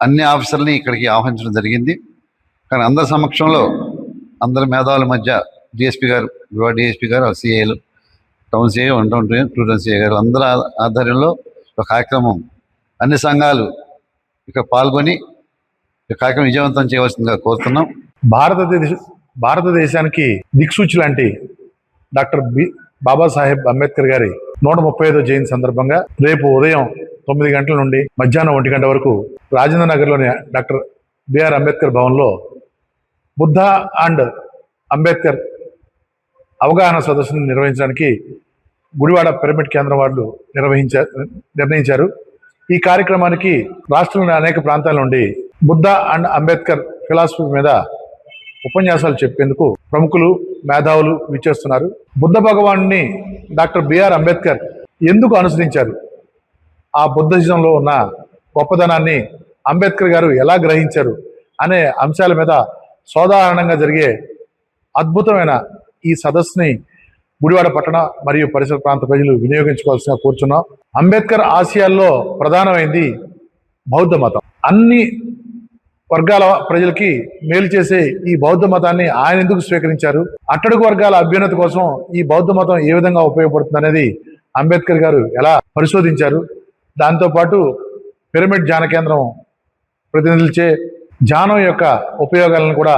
అన్ని ఆఫీసర్ని ఇక్కడికి ఆహ్వానించడం జరిగింది. కానీ అందరి సమక్షంలో అందరి మేధావుల మధ్య డిఎస్పీ గారు, డిఎస్పీ గారు, సిఐలు, town CI, 1 town 2 town CI గారు అందరి ఆధ్వర్యంలో ఒక కార్యక్రమం అన్ని సంఘాలు ఇక్కడ పాల్గొని ఈ కార్యక్రమం విజయవంతం చేయవలసిందిగా కోరుతున్నాం. భారతదేశానికి దిక్సూచి లాంటి డాక్టర్ బాబాసాహెబ్ అంబేద్కర్ గారి 135వ జయంతి సందర్భంగా రేపు ఉదయం 9 గంటల నుండి మధ్యాహ్నం 1 గంట వరకు రాజేంద్ర నగర్లోని డాక్టర్ బిఆర్ అంబేద్కర్ భవన్లో బుద్ధ అండ్ అంబేద్కర్ అవగాహన సదస్సును నిర్వహించడానికి గుడివాడ పిరమిడ్ కేంద్రం వాళ్ళు నిర్ణయించారు. ఈ కార్యక్రమానికి రాష్ట్రంలోని అనేక ప్రాంతాల నుండి బుద్ధ అండ్ అంబేద్కర్ ఫిలాసఫీ మీద ఉపన్యాసాలు చెప్పేందుకు ప్రముఖులు, మేధావులు విచ్చేస్తున్నారు. బుద్ధ భగవాన్ని డాక్టర్ బిఆర్ అంబేద్కర్ ఎందుకు అనుసరించారు, ఆ బుద్ధిజంలో ఉన్న గొప్పదనాన్ని అంబేద్కర్ గారు ఎలా గ్రహించారు అనే అంశాల మీద సాధారణంగా జరిగే అద్భుతమైన ఈ సదస్సుని గుడివాడ పట్టణ మరియు పరిసర ప్రాంత ప్రజలు వినియోగించుకోవాల్సిన కోరుచున్నాం. అంబేద్కర్ ఆశయాల్లో ప్రధానమైంది బౌద్ధ మతం. అన్ని వర్గాల ప్రజలకి మేలు చేసే ఈ బౌద్ధ మతాన్ని ఆయన ఎందుకు స్వీకరించారు, అట్టడుగు వర్గాల అభ్యున్నతి కోసం ఈ బౌద్ధ మతం ఏ విధంగా ఉపయోగపడుతుంది అనేది అంబేద్కర్ గారు ఎలా పరిశోధించారు. దాంతోపాటు పిరమిడ్ ధ్యాన కేంద్రం ప్రతినిధులచే ధ్యానం యొక్క ఉపయోగాలను కూడా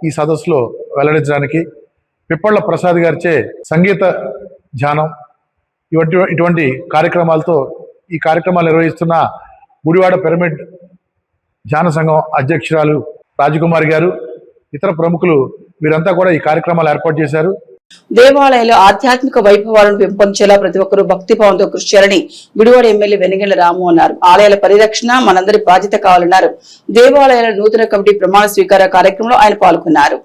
ఈ సదస్సులో వెల్లడించడానికి, పిప్పళ్ళ ప్రసాద్ గారిచే సంగీత ధ్యానం ఇటువంటి కార్యక్రమాలతో ఈ కార్యక్రమాలు నిర్వహిస్తున్న గుడివాడ పిరమిడ్ ధ్యాన సంఘం అధ్యక్షురాలు రాజకుమారి గారు, ఇతర ప్రముఖులు వీరంతా కూడా ఈ కార్యక్రమాలు ఏర్పాటు చేశారు. దేవాలయాల్లో ఆధ్యాత్మిక వైభవాలను పెంపొందేలా ప్రతి ఒక్కరూ భక్తిభావంతో కృషి చేయాలని గుడివాడ ఎమ్మెల్యే వెనిగళ్ల రాము అన్నారు. ఆలయాల పరిరక్షణ మనందరి బాధ్యత కావాలన్నారు. దేవాలయాల నూతన కమిటీ ప్రమాణ స్వీకార కార్యక్రమంలో ఆయన పాల్గొన్నారు.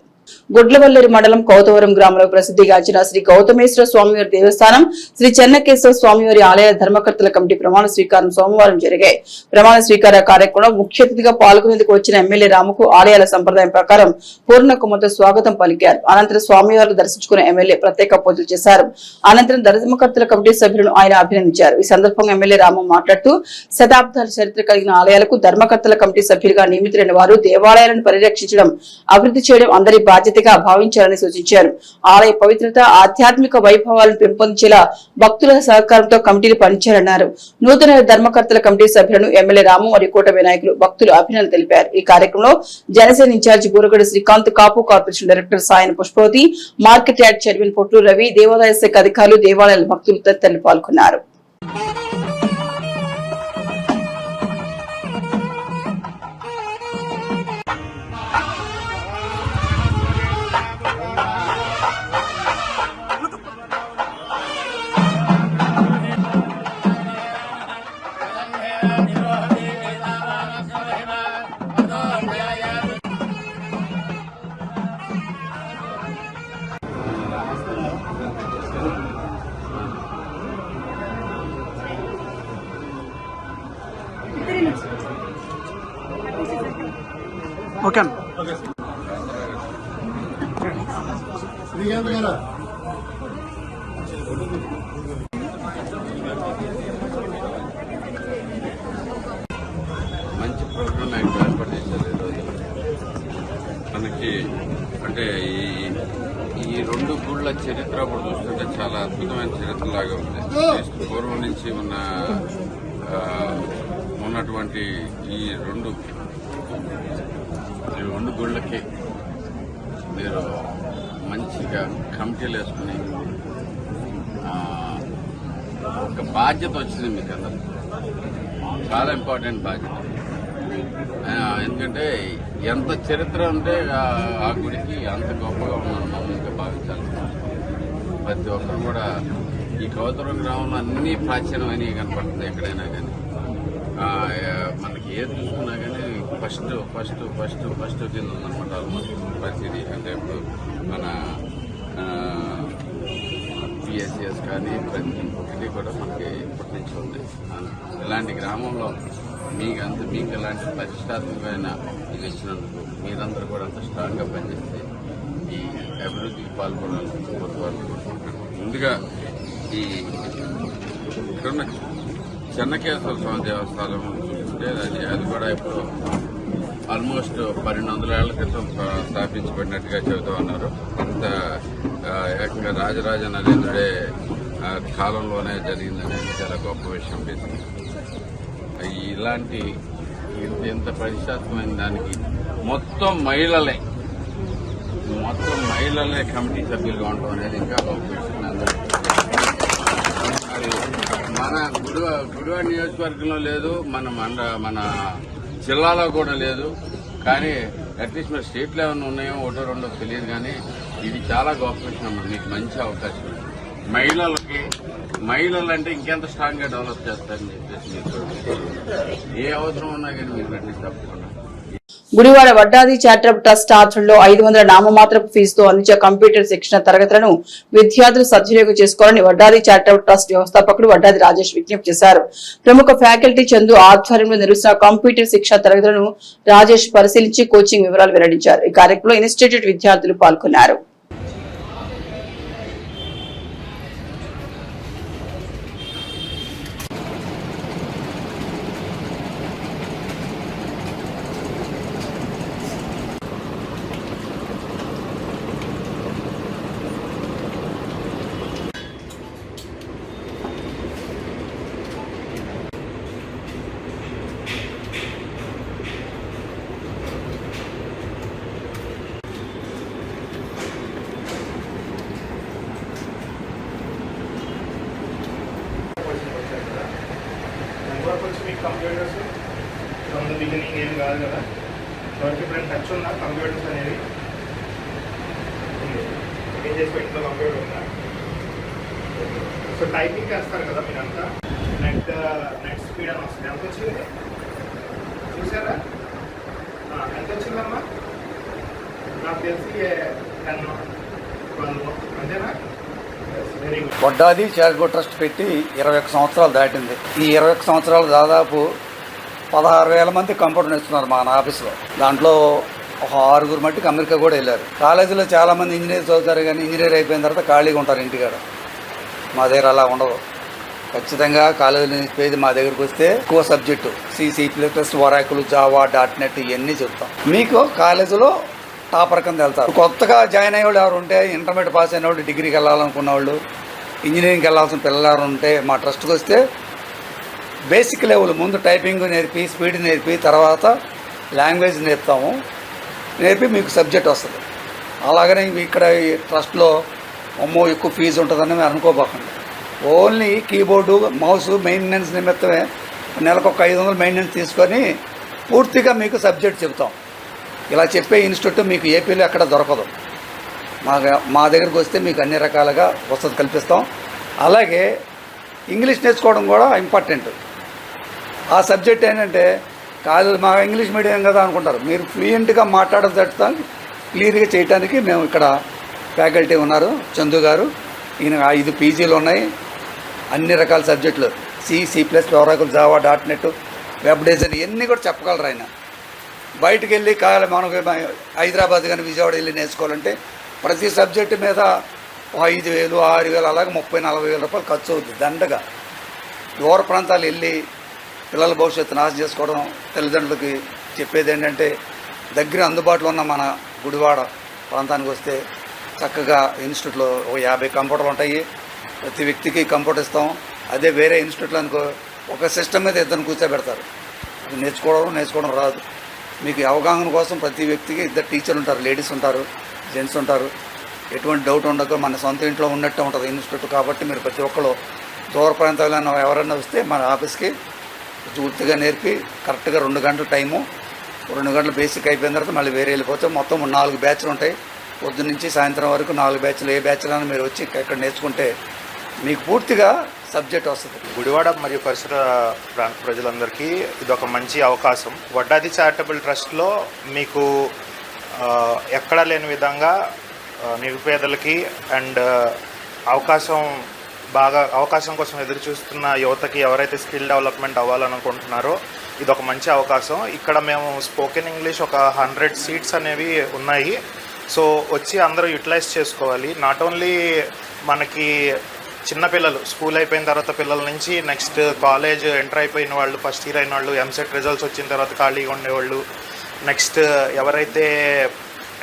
గుడ్లవల్లేరు మండలం కౌతవరం గ్రామంలో ప్రసిద్ధిగాంచిన శ్రీ గౌతమేశ్వర స్వామివారి దేవస్థానం శ్రీ చెన్నకేశ్వర స్వామివారి ఆలయ ధర్మకర్తల కమిటీ ప్రమాణ స్వీకారం సోమవారం జరిగాయి. ప్రమాణ స్వీకార కార్యక్రమంలో ముఖ్య అతిథిగా పాల్గొనేందుకు వచ్చిన ఎమ్మెల్యే రాముకు ఆలయాల సంప్రదాయం ప్రకారం పూర్ణ కుమ్మతో స్వాగతం పలికారు. అనంతరం స్వామివారిని దర్శించుకున్న ఎమ్మెల్యే ప్రత్యేక పూజలు చేశారు. అనంతరం ధర్మకర్తల కమిటీ సభ్యులను ఆయన అభినందించారు. ఈ సందర్భంగా ఎమ్మెల్యే రాము మాట్లాడుతూ శతాబ్దాల చరిత్ర కలిగిన ఆలయాలకు ధర్మకర్తల కమిటీ సభ్యులుగా నియమితులైన వారు దేవాలయాలను పరిరక్షించడం, అభివృద్ధి చేయడం అందరి బాధ్యతగా భావించాలని సూచించారు. ఆలయ పవిత్రత, ఆధ్యాత్మిక వైభవాలను పెంపొందేలా భక్తుల సహకారంతో కమిటీలు పనిచేయాలన్నారు. నూతన ధర్మకర్తల కమిటీ సభ్యులను ఎమ్మెల్యే రాము మరియు కూటమి నాయకులు భక్తులు అభినందనలు తెలిపారు. ఈ కార్యక్రమంలో Janasena in charge Buragada Srikanth, Kapu corporation director Sayana Pushpavathi, market yard chairman Pottu Ravi, దేవాదాయ శాఖ అధికారులు, దేవాలయాల భక్తులు తదితరులు పాల్గొన్నారు. మంచి ప్రోగ్రామ్ ఏర్పాటు చేశారు ఈరోజు. మనకి అంటే ఈ రెండు గుళ్ళ చరిత్ర కూడా చూస్తుంటే చాలా అద్భుతమైన చరిత్ర లాగా ఉంది. పూర్వం నుంచి ఉన్నటువంటి ఈ రెండు గుళ్ళకి మీరు మంచిగా కమిటీలు వేసుకుని ఒక బాధ్యత వచ్చింది మీకు అందరు. చాలా ఇంపార్టెంట్ బాధ్యత. ఎందుకంటే ఎంత చరిత్ర ఉంటే ఆ గుడికి అంత గొప్పగా ఉన్నాను మనం ఇంకా భావించాలి. ప్రతి ఒక్కరు కూడా ఈ కౌతరం గ్రామంలో అన్ని ప్రాచీనమైనవి కనపడుతుంది. ఎక్కడైనా కానీ మనకి ఏది చూసుకున్నా కానీ ఫస్ట్ కింద ఉందన్నమాట ఆల్మోస్ట్ ప్రతిదీ. అంటే ఇప్పుడు మన పిఎస్సిఎస్ కానీ ప్రతి ఒక్కటి కూడా మనకి ఇప్పటి నుంచి ఉంది. ఇలాంటి గ్రామంలో మీకు ఎలాంటి ప్రతిష్టాత్మకమైన ఇది ఇచ్చినందుకు మీరందరూ కూడా అంత స్ట్రాంగ్గా పనిచేస్తే ఈ అభివృద్ధికి పాల్గొనాలని కోరుకుంటున్నాను. ముందుగా ఈ ఇక్కడున్న చెన్నకేశ్వర స్వామి దేవస్థానం చూస్తుంటే అది కూడా ఇప్పుడు ఆల్మోస్ట్ 1200 ఏళ్ల క్రితం స్థాపించబడినట్టుగా చెబుతూ ఉన్నారు. ఇంత ఏకంగా రాజరాజ నరేంద్రుడే కాలంలోనే జరిగిందనేది చాలా గొప్ప విషయం. ఇలాంటి ఇంత ప్రతిష్టాత్మకమైన దానికి మొత్తం మహిళలే కమిటీ సభ్యులుగా ఉండటం అనేది ఇంకా గొప్ప విషయం. అది మన గుడివాడ నియోజకవర్గంలో లేదు, మన జిల్లాలో కూడా లేదు. కానీ అట్లీస్ట్ మరి స్టేట్లో ఏమైనా ఉన్నాయో ఒకటో రెండో తెలియదు. కానీ ఇది చాలా గొప్ప విషయం. మీకు మంచి అవకాశం. మహిళలు అంటే ఇంకెంత స్ట్రాంగ్ గా డెవలప్ చేస్తారని చెప్పేసి మీకు ఏ అవసరం ఉన్నా కానీ మీరు అట్లీస్ట్ తప్పకుండా. గుడివాడ వడ్డాది చారిటబుల్ ట్రస్ట్ ఆధ్వర్యంలో 500 నామమాత్రపు ఫీజుతో అందించే కంప్యూటర్ శిక్షణ తరగతులను విద్యార్థులు సద్వినియోగం చేసుకోవాలని వడ్డాది చారిటబుల్ ట్రస్ట్ వ్యవస్థాపకుడు వడ్డాది రాజేష్ విజ్ఞప్తి చేశారు. ప్రముఖ ఫ్యాకల్టీ చందు ఆధ్వర్యంలో నిర్వహిస్తున్న కంప్యూటర్ శిక్షణ తరగతులను రాజేష్ పరిశీలించి కోచింగ్ వివరాలు వెల్లడించారు. ఈ కార్యక్రమంలో ఇన్స్టిట్యూట్ విద్యార్థులు పాల్గొన్నారు. కంప్యూటర్స్ ఫ్రమ్ ద బిగినింగ్ ఏం కాదు కదా, ఎవరికి ఇప్పుడు టచ్ ఉందా కంప్యూటర్స్ అనేది? ఏం చేసి ఇంట్లో కంప్యూటర్ ఉందా? సో టైపింగ్ చేస్తారు కదా మీరంతా, నెట్ స్పీడ్ అని వస్తుంది. ఎంత వచ్చింది చూసారా? ఎంత వచ్చిందమ్మా? నాకు తెలిసి 10, 12 అంతేనా? వడ్డాది చారిటబుల్ ట్రస్ట్ పెట్టి 21 సంవత్సరాలు దాటింది. ఈ 21 సంవత్సరాలు దాదాపు 16,000 మంది కంప్యూటర్ నేర్చుకున్నారు మన ఆఫీస్లో. దాంట్లో ఒక 6 మట్టికి అమెరికా కూడా వెళ్ళారు. కాలేజీలో చాలామంది ఇంజనీర్ చదువుతారు, కానీ ఇంజనీర్ అయిపోయిన తర్వాత ఖాళీగా ఉంటారు ఇంటికాడ. మా దగ్గర అలా ఉండదు. ఖచ్చితంగా కాలేజీలో నేర్పేది మా దగ్గరకు వస్తే ఎక్కువ subject C++, Oracle, Java, .NET ఇవన్నీ చెప్తాం. మీకు కాలేజీలో టాపర్ కింద వెళ్తారు. కొత్తగా జాయిన్ అయ్యే వాళ్ళు ఎవరు ఉంటే, ఇంటర్మీడియట్ పాస్ అయిన వాళ్ళు, డిగ్రీకి వెళ్ళాలనుకున్న వాళ్ళు, ఇంజనీరింగ్కి వెళ్ళాల్సిన పిల్లలు ఎవరు ఉంటే మా ట్రస్ట్కి వస్తే బేసిక్ లెవెల్ ముందు టైపింగ్ నేర్పి, స్పీడ్ నేర్పి, తర్వాత లాంగ్వేజ్ నేర్పుతాము. నేర్పి మీకు సబ్జెక్ట్ వస్తుంది. అలాగనే ఇక్కడ ఈ ట్రస్ట్లో ఎక్కువ ఫీజు ఉంటుందని మేము అనుకోబోకండి. ఓన్లీ కీబోర్డు, మౌస్ మెయింటెనెన్స్ నిమిత్తమే నెలకు ఒక 500 మెయింటెనెన్స్ తీసుకొని పూర్తిగా మీకు సబ్జెక్ట్ చెబుతాం. ఇలా చెప్పే ఇన్స్టిట్యూట్ మీకు ఏపీలో ఎక్కడ దొరకదు. మా దగ్గరికి వస్తే మీకు అన్ని రకాలుగా వసతి కల్పిస్తాం. అలాగే ఇంగ్లీష్ నేర్చుకోవడం కూడా ఇంపార్టెంట్. ఆ సబ్జెక్ట్ ఏంటంటే కాదు మా ఇంగ్లీష్ మీడియం కదా అనుకుంటారు. మీరు ఫ్లూయెంట్గా మాట్లాడడం క్లియర్గా చేయడానికి మేము ఇక్కడ ఫ్యాకల్టీ ఉన్నారు. చందు గారు, ఈయన 5 పీజీలు ఉన్నాయి. అన్ని రకాల సబ్జెక్టులు C++, Oracle, Java, .NET, web design ఇవన్నీ కూడా చెప్పగలరు ఆయన. బయటికి వెళ్ళి మనకు హైదరాబాద్ కానీ విజయవాడ వెళ్ళి నేర్చుకోవాలంటే ప్రతి సబ్జెక్టు మీద 5,000, 6,000 అలాగే 30-40 వేల రూపాయలు ఖర్చు అవుతుంది దండగా. దూర ప్రాంతాలు వెళ్ళి పిల్లల భవిష్యత్తు నాశనం చేసుకోవడం. తల్లిదండ్రులకి చెప్పేది ఏంటంటే దగ్గర అందుబాటులో ఉన్న మన గుడివాడ ప్రాంతానికి వస్తే చక్కగా ఇన్స్టిట్యూట్లో 50 కంప్యూటర్లు ఉంటాయి. ప్రతి వ్యక్తికి కంప్యూటర్ ఇస్తాం. అదే వేరే ఇన్స్టిట్యూట్లో అనుకో ఒక సిస్టమ్ మీద 2 కూర్చోబెడతారు. అది నేర్చుకోవడం రాదు. మీకు అవగాహన కోసం ప్రతి వ్యక్తికి 2 టీచర్లు ఉంటారు. లేడీస్ ఉంటారు, జెంట్స్ ఉంటారు. ఎటువంటి డౌట్ ఉండక మన సొంత ఇంట్లో ఉన్నట్టే ఉంటుంది ఇన్స్టిట్యూట్. కాబట్టి మీరు ప్రతి ఒక్కరు దూర ప్రాంతాల్లో ఎవరైనా వస్తే మన ఆఫీస్కి పూర్తిగా నేర్పి కరెక్ట్గా 2 గంటల టైము, 2 గంటలు బేసిక్ అయిపోయిన తర్వాత మళ్ళీ వేరే వెళ్ళిపోతే మొత్తం 4 బ్యాచ్లు ఉంటాయి. పొద్దున్న నుంచి సాయంత్రం వరకు 4 బ్యాచ్లు. ఏ బ్యాచ్లైనా మీరు వచ్చి ఇక్కడ నేర్చుకుంటే మీకు పూర్తిగా సబ్జెక్ట్ వస్తుంది. గుడివాడ మరియు పరిసర ప్రాంత ప్రజలందరికీ ఇది ఒక మంచి అవకాశం. వడ్డాది చారిటబుల్ ట్రస్ట్లో మీకు ఎక్కడా లేని విధంగా నిరుపేదలకి అండ్ అవకాశం కోసం ఎదురు చూస్తున్న యువతకి ఎవరైతే స్కిల్ డెవలప్మెంట్ అవ్వాలనుకుంటున్నారో ఇది ఒక మంచి అవకాశం. ఇక్కడ మేము స్పోకెన్ ఇంగ్లీష్ ఒక 100 సీట్స్ అనేవి ఉన్నాయి. సో వచ్చి అందరూ యూటిలైజ్ చేసుకోవాలి. నాట్ ఓన్లీ మనకి చిన్నపిల్లలు స్కూల్ అయిపోయిన తర్వాత పిల్లల నుంచి నెక్స్ట్ కాలేజ్ ఎంటర్ అయిపోయిన వాళ్ళు, ఫస్ట్ ఇయర్ అయిన వాళ్ళు, ఎంసెట్ రిజల్ట్స్ వచ్చిన తర్వాత ఖాళీగా ఉండేవాళ్ళు, నెక్స్ట్ ఎవరైతే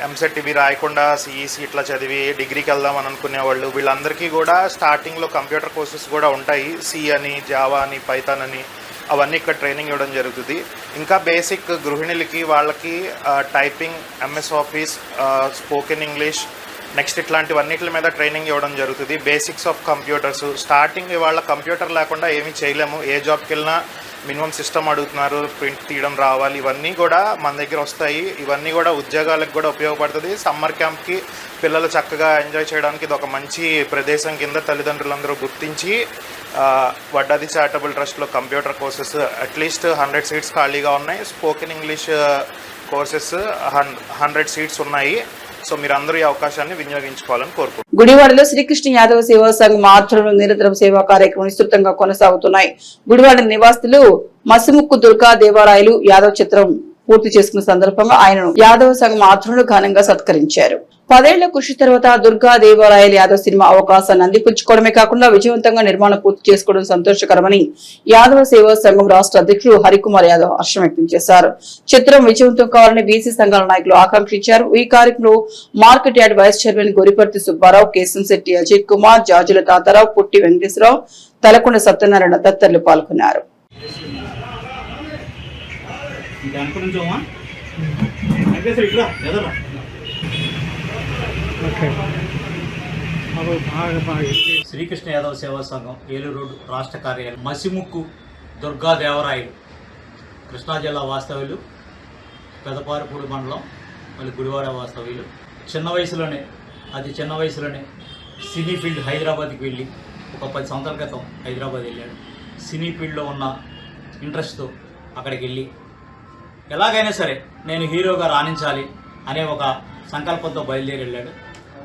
ఎంసెట్ ఇవి రాయకుండా సిఈసి ఇట్లా చదివి డిగ్రీకి వెళ్దామని అనుకునేవాళ్ళు, వీళ్ళందరికీ కూడా స్టార్టింగ్లో కంప్యూటర్ కోర్సెస్ కూడా ఉంటాయి. సి అని, జావా అని, పైథాన్ అని, అవన్నీ ఇక్కడ ట్రైనింగ్ ఇవ్వడం జరుగుతుంది. ఇంకా బేసిక్ గృహిణులకి వాళ్ళకి typing, MS office, spoken English, next ఇట్లాంటివన్నిటి మీద ట్రైనింగ్ ఇవ్వడం జరుగుతుంది. బేసిక్స్ ఆఫ్ కంప్యూటర్స్ స్టార్టింగ్ వాళ్ళ కంప్యూటర్ లేకుండా ఏమీ చేయలేము. ఏ జాబ్కి వెళ్ళినా మినిమం సిస్టమ్ అడుగుతున్నారు, ప్రింట్ తీయడం రావాలి, ఇవన్నీ కూడా మన దగ్గర వస్తాయి. ఇవన్నీ కూడా ఉద్యోగాలకు కూడా ఉపయోగపడుతుంది. సమ్మర్ క్యాంప్కి పిల్లలు చక్కగా ఎంజాయ్ చేయడానికి ఇది ఒక మంచి ప్రదేశం కింద తల్లిదండ్రులందరూ గుర్తించి వడ్డాది చారిటబుల్ ట్రస్ట్లో కంప్యూటర్ కోర్సెస్ అట్లీస్ట్ 100 సీట్స్ ఖాళీగా ఉన్నాయి. స్పోకెన్ ఇంగ్లీష్ కోర్సెస్ 100 సీట్స్ ఉన్నాయి. సో మీరు అందరూ ఈ అవకాశాన్ని వినియోగించుకోవాలని కోరుకుంటున్నాను. గుడివాడలో శ్రీకృష్ణ యాదవ సేవా సంఘం ఆధ్వర్యంలో నిరంతరం సేవా కార్యక్రమం విస్తృతంగా కొనసాగుతున్నాయి. గుడివాడ నివాసులు మసిముక్కు దుర్గా దేవాలయాలు యాదవ్ చిత్రం పూర్తి చేసుకున్న సందర్భంగా ఆయనను యాదవ సంఘం ఆధ్వర్యంలో ఘనంగా సత్కరించారు. 10 ఏళ్ల కృషి తర్వాత దుర్గా దేవాలయాల యాదవ్ సినిమా అవకాశాన్ని అందిపుచ్చుకోవడమే కాకుండా విజయవంతంగా నిర్మాణం పూర్తి చేసుకోవడం సంతోషకరమని యాదవ సేవా సంఘం రాష్ట్ర అధ్యక్షుడు హరికుమార్ యాదవ్ హర్షం వ్యక్తం చేశారు. చిత్రం విజయవంతం కావాలని బీసీ సంఘాల నాయకులు ఆకాంక్షించారు. ఈ కార్యక్రమంలో market yard vice chairman Goriparthi Subbarao, Keshamsetti Ajith Kumar, Jajula Tatarao, Putti Venkateswararao, తలకొండ Satyanarayana తదితరులు పాల్గొన్నారు. శ్రీకృష్ణ యాదవ్ సేవా సంఘం ఏలూరు రోడ్డు రాష్ట్ర కార్యాలయం మసిముక్కు దుర్గా దేవరాయలు కృష్ణా జిల్లా వాస్తవ్యులు, పెదపారపూడి మండలం, మళ్ళీ గుడివాడ వాస్తవ్యులు. అతి చిన్న వయసులోనే సినీ ఫీల్డ్ హైదరాబాద్కి వెళ్ళి ఒక 10 సంవత్సరాల క్రితం హైదరాబాద్ వెళ్ళాడు. సినీ ఫీల్డ్లో ఉన్న ఇంట్రెస్ట్తో అక్కడికి వెళ్ళి ఎలాగైనా సరే నేను హీరోగా రాణించాలి అనే ఒక సంకల్పంతో బయలుదేరి వెళ్ళాడు.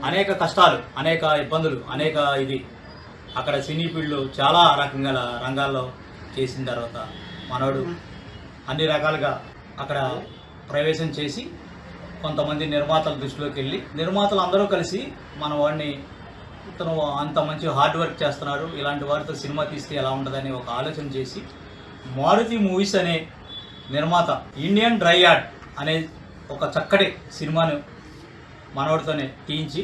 అనేక కష్టాలు, అనేక ఇబ్బందులు, అక్కడ సినీ ఫీల్డ్లో చాలా రంగాల్లో చేసిన తర్వాత మనోడు అన్ని రకాలుగా అక్కడ ప్రవేశం చేసి కొంతమంది నిర్మాతల దృష్టిలోకి వెళ్ళి నిర్మాతలు అందరూ కలిసి మన వాడిని ఇతను అంత మంచి హార్డ్ వర్క్ చేస్తున్నారు, ఇలాంటి వారితో సినిమా తీస్తే ఎలా ఉంటుందని ఒక ఆలోచన చేసి మారుతి మూవీస్ అనే నిర్మాత ఇండియన్ డ్రై యార్డ్ అనే ఒక చక్కటి సినిమాను మనోడితోనే తీయించి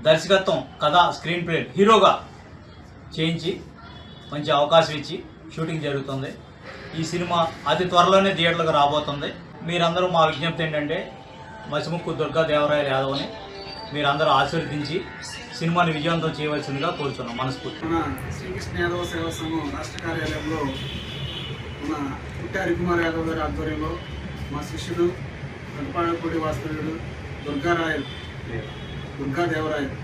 దర్శకత్వం, కథ, స్క్రీన్ ప్లే హీరోగా చేయించి మంచి అవకాశం ఇచ్చి షూటింగ్ జరుగుతుంది. ఈ సినిమా అతి త్వరలోనే థియేటర్లకు రాబోతుంది. మీరందరూ మా విజ్ఞప్తి ఏంటంటే మసిముక్కు దుర్గా దేవరాయల యాదవ్ అని మీరందరూ ఆశీర్వదించి సినిమాని విజయవంతం చేయవలసిందిగా కోరుతున్నాం మనస్ఫూర్తి. మన శ్రీకృష్ణ యాదవ సేవా సంఘం రాష్ట్ర కార్యాలయంలో మన పుట్టి హరికుమార్ యాదవ్ గారి ఆధ్వర్యంలో మా శిష్యుడు పెదపారపూడి వాస్తవ్యుడు దుర్గా దేవరాయలు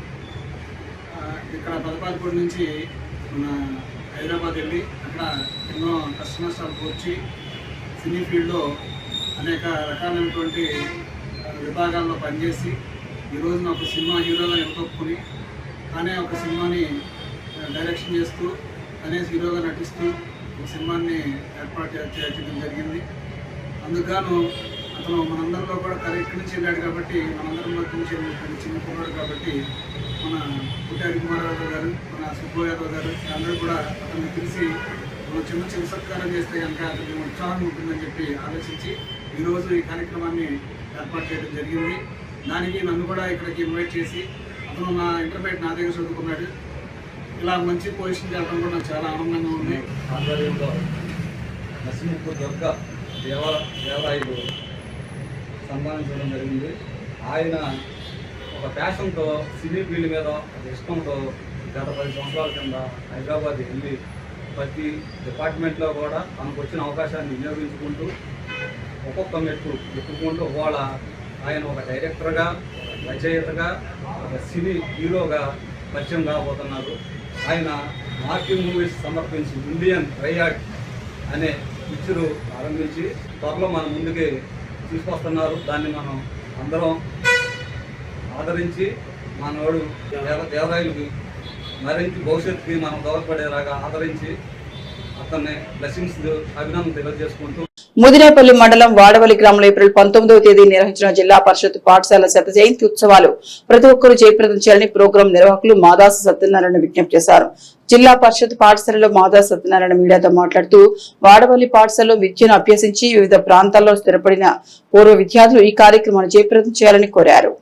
ఇక్కడ పెదపారపూడి నుంచి మన హైదరాబాద్ వెళ్ళి అక్కడ ఎన్నో కష్ట నష్టాలు కూర్చి సినీ ఫీల్డ్లో అనేక రకాలైనటువంటి విభాగాల్లో పనిచేసి ఈరోజు నాకు సినిమా హీరోగా నిలదొక్కుని కానీ ఒక సినిమాని డైరెక్షన్ చేస్తూ అనేక హీరోగా నటిస్తూ ఒక సినిమాని ఏర్పాటు చేయడం జరిగింది. అందుకు అతను మనందరిలో కూడా ఇక్కడి నుంచి వెళ్ళాడు కాబట్టి మనందరం మధ్య నుంచి చిన్న కుమారుడు కాబట్టి మన పుట్టి హరికుమార్ యాదవ్ గారు, మన సుబ్బు యాదవ్ గారు అందరూ కూడా అతన్ని తెలిసి చిన్న సత్కారం చేస్తే కనుక అతనికి ఉత్సాహం ఉంటుందని చెప్పి ఆలోచించి ఈరోజు ఈ కార్యక్రమాన్ని ఏర్పాటు చేయడం జరిగింది. దానికి నన్ను కూడా ఇక్కడికి ఇన్వైట్ చేసి అతను నా ఇంటర్మీడియట్ నా దగ్గర చదువుకున్నాడు. ఇలా మంచి పొజిషన్ చేయడం కూడా నాకు చాలా ఆనందంగా ఉంది. ఆధ్వర్యంలో మసిముక్కు దుర్గా దేవరాయలు సన్మానించడం జరిగింది. ఆయన ఒక ప్యాషన్తో సినీ ఫీల్డ్ మీద ఒక ఇష్టంతో గత 10 సంవత్సరాల కింద హైదరాబాద్ వెళ్ళి ప్రతి డిపార్ట్మెంట్లో కూడా తనకు వచ్చిన అవకాశాన్ని వినియోగించుకుంటూ ఒక్కొక్క మెట్టు ఎక్కుకుంటూ వాళ్ళ ఆయన ఒక డైరెక్టర్గా, రచయితగా, ఒక సినీ హీరోగా పరిచయం కాబోతున్నారు. ఆయన మార్కి మూవీస్ సమర్పించి ఇండియన్ డ్రై యార్డ్ అనే పిక్చరు ఆరంభించి త్వరలో మన ముందుకి తీసుకొస్తున్నారు. దాన్ని మనం అందరం ఆదరించి మనోడు దేవరాయలకి మరింత భవిష్యత్తుకి మనం దోహదపడేలాగా ఆదరించి అతన్ని బ్లెస్సింగ్స్ అభినందన తెలియజేసుకుంటూ ముదినేపల్లి మండలం వాడవల్లి గ్రామంలో ఏప్రిల్ 19వ తేదీ నిర్వహించిన జిల్లా పరిషత్ పాఠశాల శత జయంతి ఉత్సవాలు ప్రతి ఒక్కరూ జయప్రదం చేయాలని ప్రోగ్రాం నిర్వాహకులు మాదాసు సత్యనారాయణ విజ్ఞప్తి చేశారు. జిల్లా పరిషత్ పాఠశాలలో మాదాసు సత్యనారాయణ మీడియాతో మాట్లాడుతూ వాడవల్లి పాఠశాలలో విద్యను అభ్యసించి వివిధ ప్రాంతాల్లో స్థిరపడిన పూర్వ విద్యార్థులు ఈ కార్యక్రమాన్ని జయప్రదం చేయాలని కోరారు.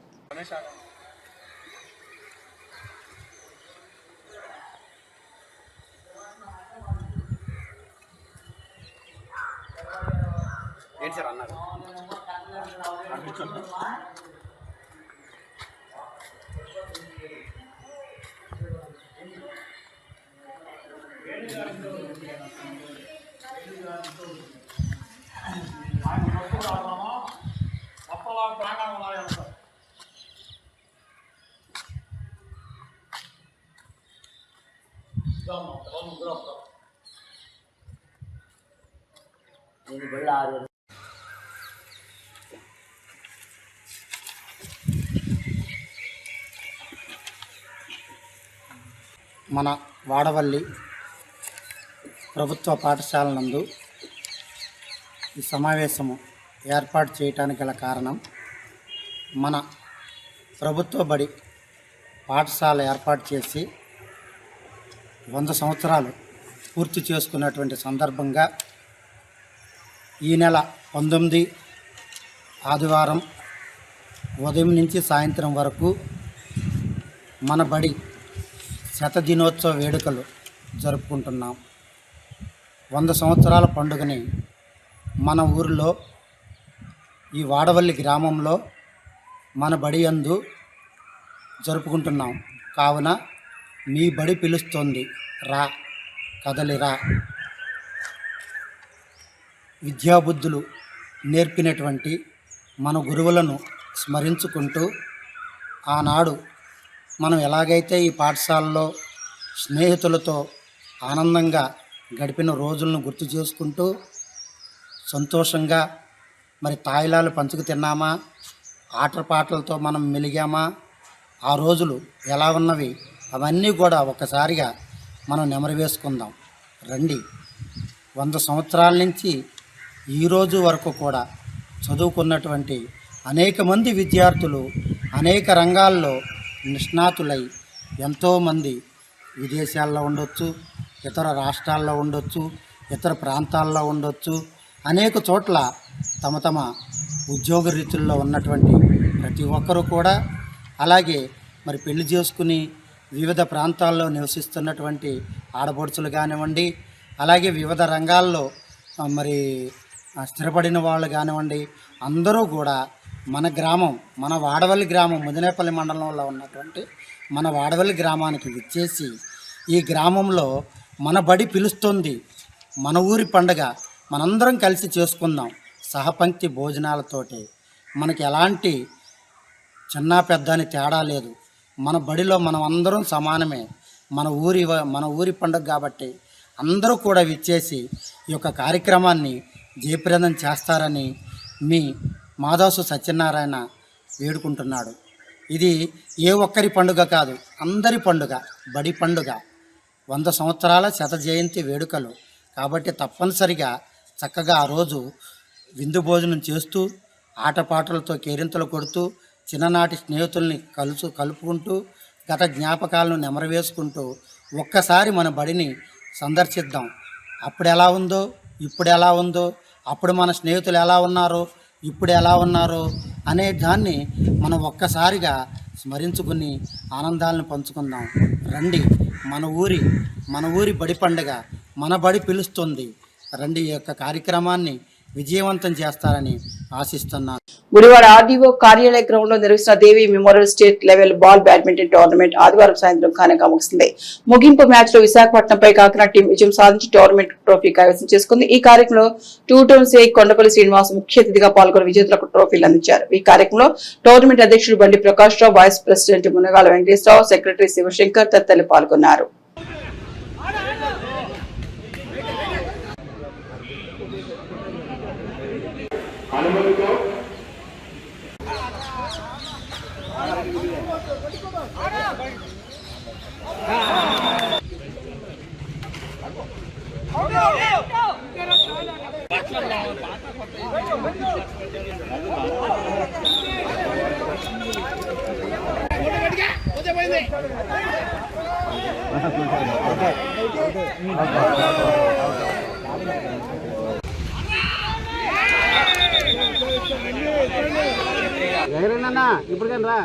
మన వాడవల్లి ప్రభుత్వ పాఠశాల నందు ఈ సమావేశము ఏర్పాటు చేయడానికి గల కారణం, మన ప్రభుత్వ బడి పాఠశాల ఏర్పాటు చేసి 100 సంవత్సరాలు పూర్తి చేసుకున్నటువంటి సందర్భంగా ఈ నెల 19 ఆదివారం ఉదయం నుంచి సాయంత్రం వరకు మన బడి శతదినోత్సవ వేడుకలు జరుపుకుంటున్నాం. 100 సంవత్సరాల పండుగని మన ఊరిలో ఈ వాడవల్లి గ్రామంలో మన బడి యందు జరుపుకుంటున్నాం. కావున మీ బడి పిలుస్తోంది, రా, కదలిరా. విద్యాబుద్ధులు నేర్పినటువంటి మన గురువులను స్మరించుకుంటూ, ఆనాడు మనం ఎలాగైతే ఈ పాఠశాలలో స్నేహితులతో ఆనందంగా గడిపిన రోజులను గుర్తు చేసుకుంటూ సంతోషంగా మరి తాయిలాలు పంచుకు తిన్నామా, ఆటపాటలతో మనం మెలిగామా, ఆ రోజులు ఎలా ఉన్నవి అవన్నీ కూడా ఒక్కసారిగా మనం నెమరు వేసుకుందాం రండి. 100 సంవత్సరాల నుంచి ఈరోజు వరకు కూడా చదువుకున్నటువంటి అనేక మంది విద్యార్థులు అనేక రంగాల్లో నిష్ణాతులై ఎంతోమంది విదేశాల్లో ఉండొచ్చు, ఇతర రాష్ట్రాల్లో ఉండొచ్చు, ఇతర ప్రాంతాల్లో ఉండొచ్చు, అనేక చోట్ల తమ తమ ఉద్యోగ రీతుల్లో ఉన్నటువంటి ప్రతి ఒక్కరూ కూడా, అలాగే మరి పెళ్లి చేసుకుని వివిధ ప్రాంతాల్లో నివసిస్తున్నటువంటి ఆడపడుచులు కానివ్వండి, అలాగే వివిధ రంగాల్లో మరి స్థిరపడిన వాళ్ళు కానివ్వండి, అందరూ కూడా మన గ్రామం, మన వాడవల్లి గ్రామం, ముదినేపల్లి మండలంలో ఉన్నటువంటి మన వాడవల్లి గ్రామానికి విచ్చేసి ఈ గ్రామంలో మన బడి పిలుస్తుంది, మన ఊరి పండుగ మనందరం కలిసి చేసుకుందాం. సహపంక్తి భోజనాలతోటి మనకి ఎలాంటి చిన్న పెద్ద అని తేడా లేదు. మన బడిలో మనం అందరం సమానమే. మన ఊరి పండుగ కాబట్టి అందరూ కూడా విచ్చేసి ఈ యొక్క కార్యక్రమాన్ని జయప్రదం చేస్తారని మీ మాదాసు సత్యనారాయణ వేడుకుంటున్నాడు. ఇది ఏ ఒక్కరి పండుగ కాదు, అందరి పండుగ, బడి పండుగ. 100 సంవత్సరాల శత జయంతి వేడుకలు కాబట్టి తప్పనిసరిగా చక్కగా ఆ రోజు విందు భోజనం చేస్తూ ఆటపాటలతో కేరింతలు కొడుతూ చిన్ననాటి స్నేహితుల్ని కలుపుకుంటూ గత జ్ఞాపకాలను నెమరవేసుకుంటూ ఒక్కసారి మన బడిని సందర్శిద్దాం. అప్పుడు ఎలా ఉందో, ఇప్పుడు ఎలా ఉందో, అప్పుడు మన స్నేహితులు ఎలా ఉన్నారో, ఇప్పుడు ఎలా ఉన్నారో అనే దాన్ని మనం ఒక్కసారిగా స్మరించుకుని ఆనందాలను పంచుకుందాం రండి. మన ఊరి బడి పండుగ, మన బడి పిలుస్తుంది రండి. ఈ యొక్క కార్యక్రమాన్ని విజయవంతం చేస్తారని ఆశిస్తున్నాను. గుడివాడ ఆర్డీఓ కార్యాలయ గ్రౌండ్ లో నిర్వహిస్తున్న Devi memorial state level ball badminton tournament ఆదివారం సాయంత్రం ఘనంగా ముగిసింది. ముగింపు మ్యాచ్ లో విశాఖపట్నంపై కాకినాడ టీం విజయం సాధించి టోర్నమెంట్ ట్రోఫీ కైవసం చేసుకుంది. ఈ కార్యక్రమంలో 2 టౌన్స్ ఏ కొండపల్లి శ్రీనివాస్ ముఖ్య అతిథిగా పాల్గొని విజేతలకు ట్రోఫీలు అందించారు. ఈ కార్యక్రమంలో టోర్నమెంట్ అధ్యక్షుడు Bandi Prakash Rao, vice president Munagala Venkateswararao, secretary Sivashankar తదితరులు పాల్గొన్నారు. ఇప్పుడు కానీ రా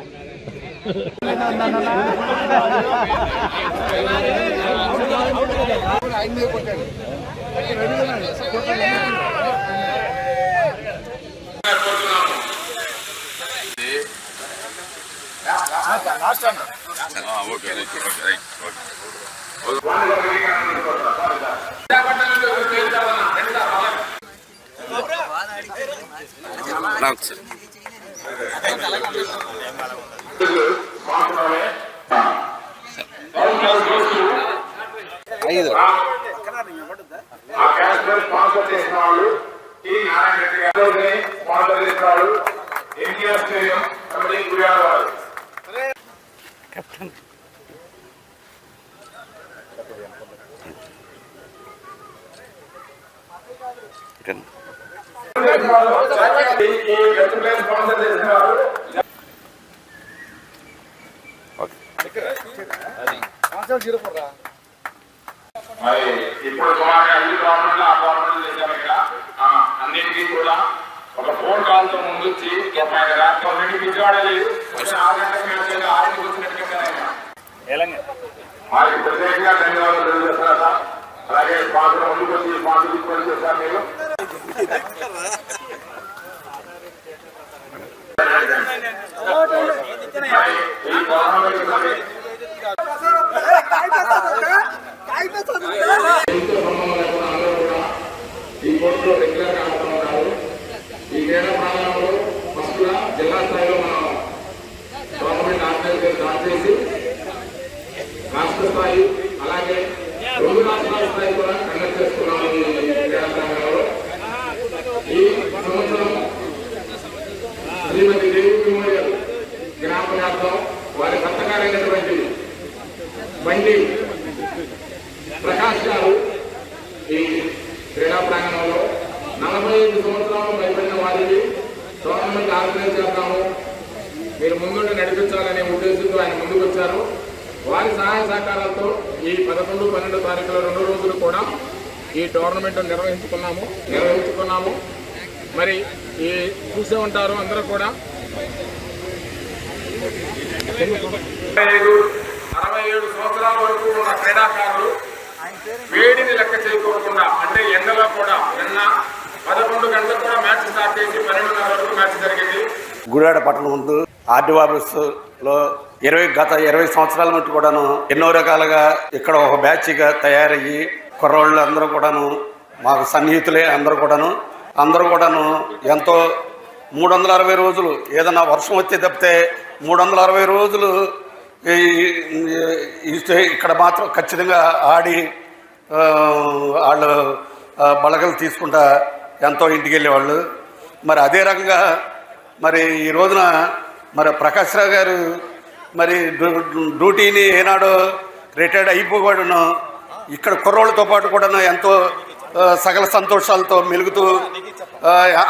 ఓకే. మరి ఇప్పుడు సుమారు 5 గవర్నమెంట్లు 6 గవర్నమెంట్లు చేశారు ఇక్కడ. అన్నింటికీ కూడా ఒక ఫోన్ కాల్ తో ముందు వచ్చి రాత్రి విజయవాడ లేదు 6 గంటలకు మేము 6కి వచ్చినట్టుగా వారికి ప్రత్యేకంగా ధన్యవాదాలు తెలియజేస్తారు సార్. అలాగే స్పాన్సర్ ముందుకు వచ్చి స్పాన్సర్ తీసుకొని చేశారు మీరు. ఈ గవర్నమెంట్ ఈ కోర్టులో రెగ్యులర్ గా ఆడుతున్నారు. ఈ క్రీడా ప్రాంగణంలో ఫస్ట్ గా జిల్లా స్థాయిలో మనం గవర్నమెంట్ ఆర్గనైజర్ స్టార్ట్ చేసి రాష్ట్ర స్థాయి అలాగే 2 రాష్ట్రాల స్థాయి కూడా కండక్ట్ చేస్తున్నాము. ఈ క్రీడా ప్రాంగణంలో ఈ సంవత్సరం శ్రీమతి దేవి మెమోరియల్ జ్ఞాపకార్థం వారి భర్తగారైనటువంటి బండి ప్రకాష్ గారు ఈ క్రీడా ప్రాంగణంలో 45 సంవత్సరాలు భయపడిన వారికి టోర్నమెంట్ ఆర్గనైజ్ చేద్దాము, మీరు ముందుండి నడిపించాలనే ఉద్దేశంతో ఆయన ముందుకు వచ్చారు. వారి సహాయ సహకారాలతో ఈ 11, 12 తారీఖుల 2 రోజులు కూడా ఈ టోర్నమెంట్ నిర్వహించుకున్నాము. మరి ఈ చూసే ఉంటారు అందరూ కూడా 67 సంవత్సరాల వరకు ఉన్న క్రీడాకారులు వేడిని లెక్క చేయకోకుండా అంటే ఎండలో కూడా నిన్న 11 గంటలకు కూడా మ్యాచ్ స్టార్ట్ చేసి 12:30 వరకు మ్యాచ్ జరిగింది. గుడివాడ పట్టణం ముందు ఆర్డీఓ ఆఫీసులో గత 20 సంవత్సరాల నుండి కూడాను ఎన్నో రకాలుగా ఇక్కడ ఒక బ్యాచ్గా తయారయ్యి కుర్రోళ్ళు అందరూ కూడాను మాకు సన్నిహితులే అందరూ కూడాను ఎంతో 360 రోజులు ఏదైనా వర్షం వచ్చే తప్పితే 360 రోజులు ఇక్కడ మాత్రం ఖచ్చితంగా ఆడి వాళ్ళు బలగలు తీసుకుంటా ఎంతో ఇంటికి వెళ్ళేవాళ్ళు. మరి అదే రకంగా మరి ఈ రోజున మరి ప్రకాష్ రావు గారు మరి డ్యూటీని ఏనాడో రిటైర్డ్ అయిపోయాడును ఇక్కడ కుర్రోళ్ళతో పాటు కూడా ఎంతో సకల సంతోషాలతో మెలుగుతూ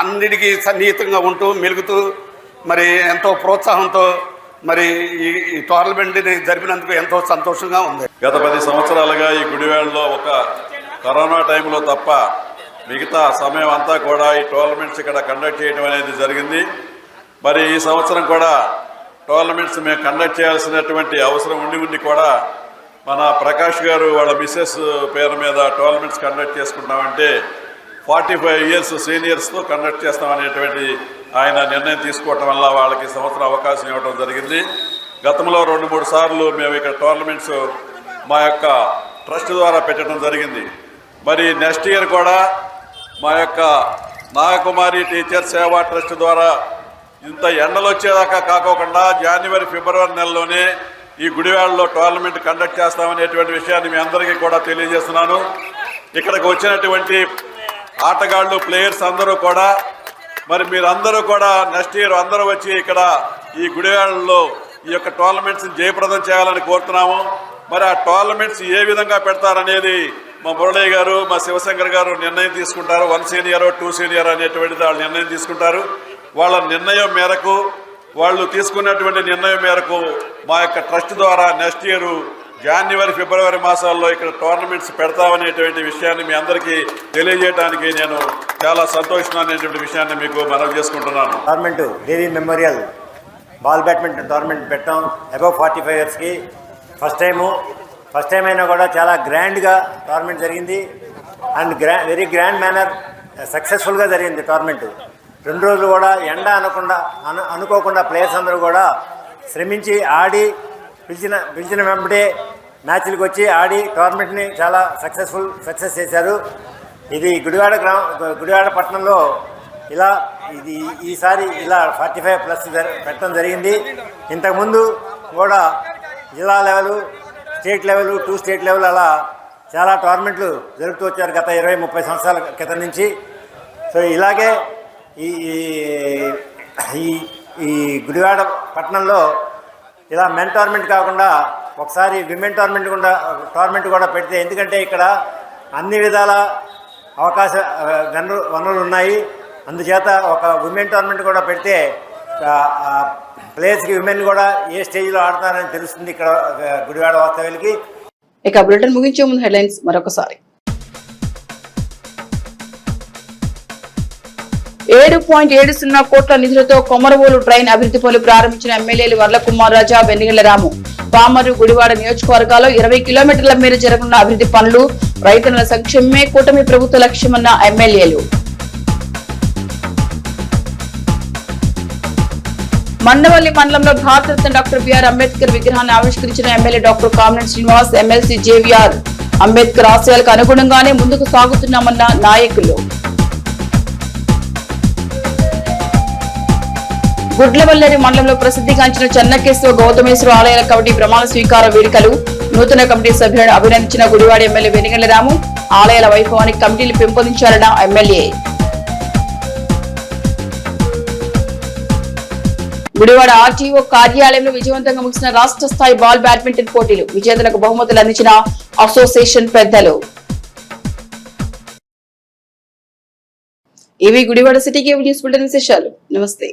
అన్నిటికీ సన్నిహితంగా ఉంటూ మెలుగుతూ మరి ఎంతో ప్రోత్సాహంతో మరి ఈ టోర్నమెంట్ని జరిపినందుకు ఎంతో సంతోషంగా ఉంది. గత 10 సంవత్సరాలుగా ఈ గుడివాడలో ఒక కరోనా టైంలో తప్ప మిగతా సమయం అంతా కూడా ఈ టోర్నమెంట్స్ ఇక్కడ కండక్ట్ చేయడం అనేది జరిగింది. మరి ఈ సంవత్సరం కూడా టోర్నమెంట్స్ మేము కండక్ట్ చేయాల్సినటువంటి అవసరం ఉండి కూడా మన ప్రకాష్ గారు వాళ్ళ మిస్సెస్ పేరు మీద టోర్నమెంట్స్ కండక్ట్ చేసుకుంటామంటే 45 ఇయర్స్ సీనియర్స్తో కండక్ట్ చేస్తామనేటువంటి ఆయన నిర్ణయం తీసుకోవటం వల్ల వాళ్ళకి సంవత్సరం అవకాశం ఇవ్వడం జరిగింది. గతంలో 2-3 సార్లు మేము ఇక్కడ టోర్నమెంట్స్ మా యొక్క ట్రస్ట్ ద్వారా పెట్టడం జరిగింది. మరి నెక్స్ట్ ఇయర్ కూడా మా యొక్క నాగకుమారి టీచర్ సేవా ట్రస్ట్ ద్వారా ఇంత ఎండలు వచ్చేదాకా కాకోకుండా జనవరి, ఫిబ్రవరి నెలలోనే ఈ గుడివాడలో టోర్నమెంట్ కండక్ట్ చేస్తామనేటువంటి విషయాన్ని మీ అందరికీ కూడా తెలియజేస్తున్నాను. ఇక్కడికి వచ్చినటువంటి ఆటగాళ్ళు ప్లేయర్స్ అందరూ కూడా మరి మీరందరూ కూడా నెక్స్ట్ ఇయర్ అందరూ వచ్చి ఇక్కడ ఈ గుడివాడలో ఈ యొక్క టోర్నమెంట్స్ని జయప్రదం చేయాలని కోరుతున్నాము. మరి ఆ టోర్నమెంట్స్ ఏ విధంగా పెడతారనేది మా మురళయ్య గారు, మా శివశంకర్ గారు నిర్ణయం తీసుకుంటారు. 1 సీనియర్ 2 సీనియర్ అనేటువంటిది వాళ్ళు నిర్ణయం తీసుకుంటారు. వాళ్ళ నిర్ణయం మేరకు వాళ్ళు తీసుకున్నటువంటి నిర్ణయం మేరకు మా యొక్క ట్రస్ట్ ద్వారా నెక్స్ట్ ఇయర్ జనవరి, ఫిబ్రవరి మాసాల్లో ఇక్కడ టోర్నమెంట్స్ పెడతామనేటువంటి విషయాన్ని మీ అందరికీ తెలియజేయడానికి నేను చాలా సంతోషిస్తున్నాననేటువంటి విషయాన్ని మీకు మనవి చేసుకుంటున్నాను. టోర్నమెంట్ దేవి మెమోరియల్ బాల్ బ్యాడ్మింటన్ టోర్నమెంట్ పెట్టాం. అబవ్ 45 ఇయర్స్కి ఫస్ట్ టైం అయినా కూడా చాలా గ్రాండ్గా టోర్నమెంట్ జరిగింది. అండ్ వెరీ గ్రాండ్ మేనర్ సక్సెస్ఫుల్గా జరిగింది టోర్నమెంట్. 2 రోజులు కూడా ఎండ అనుకోకుండా ప్లేయర్స్ అందరూ కూడా శ్రమించి ఆడి పిలిచిన వెంబడే మ్యాచ్లకు వచ్చి ఆడి టోర్నమెంట్ని చాలా సక్సెస్ చేశారు. ఇది గుడివాడ పట్టణంలో ఈసారి ఇలా 45+ పెట్టడం జరిగింది. ఇంతకుముందు కూడా జిల్లా level, state level, 2 state level అలా చాలా టోర్నమెంట్లు జరుపుతూ వచ్చారు గత 20-30 సంవత్సరాల క్రితం నుంచి. సో ఇలాగే ఈ గుడివాడ పట్టణంలో ఇలా మెన్ టోర్నమెంట్ కాకుండా ఒకసారి విమెన్ టోర్నమెంట్ కూడా పెడితే, ఎందుకంటే ఇక్కడ అన్ని విధాల వనరులు ఉన్నాయి. అందుచేత ఒక ఉమెన్ టోర్నమెంట్ కూడా పెడితే ప్లేయర్స్కి విమెన్ కూడా ఏ స్టేజ్లో ఆడతారని తెలుస్తుంది ఇక్కడ గుడివాడ వాస్తవ్యులకి. ఇక బులెటిన్ ముగించే ముందు హెడ్లైన్స్ మరొకసారి. 7.70 కోట్ల నిధులతో కొమరవోలు ట్రైన్ అభివృద్ధి పనులు ప్రారంభించిన ఎమ్మెల్యేలు వర్లకుమార్ రాజా, వెన్నిగళ్ల రాము. పామరు, గుడివాడ నియోజకవర్గాల్లో 20 కిలోమీటర్ల మేర జరగనున్న అభివృద్ధి పనులు, రైతుల సంక్షేమమే కూటమి ప్రభుత్వ లక్ష్యమన్న ఎమ్మెల్యేలు. మండవల్లి మండలంలో భారతరత్న డాక్టర్ బిఆర్ అంబేద్కర్ విగ్రహాన్ని ఆవిష్కరించిన MLA doctor Kamineni Srinivas. MLC JVR Ambedkar ఆశయాలకు అనుగుణంగానే ముందుకు సాగుతున్నామన్న నాయకులు. గుడ్లవల్లేరు మండలంలో ప్రసిద్ధిగాంచిన చెన్నకేశ్వర గౌతమేశ్వర ఆలయాల కమిటీ ప్రమాణ స్వీకార వేడుకలు. నూతన కమిటీ సభ్యులను అభినందించిన గుడివాడ ఎమ్మెల్యే వెనిగళ్ల రాము. ఆలయాల వైభవానికి కమిటీలు పెంపొందించాలన్న ఎమ్మెల్యే. గుడివాడ ఆర్టీఓ కార్యాలయంలో విజయవంతంగా ముగిసిన రాష్ట్ర స్థాయి బాల్ బ్యాడ్మింటన్ పోటీలు. విజేతలకు బహుమతులు అందించిన అసోసియేషన్ పెద్దలు. ఇవి Gudivada city cable news bulletin విశేషాలు. నమస్తే.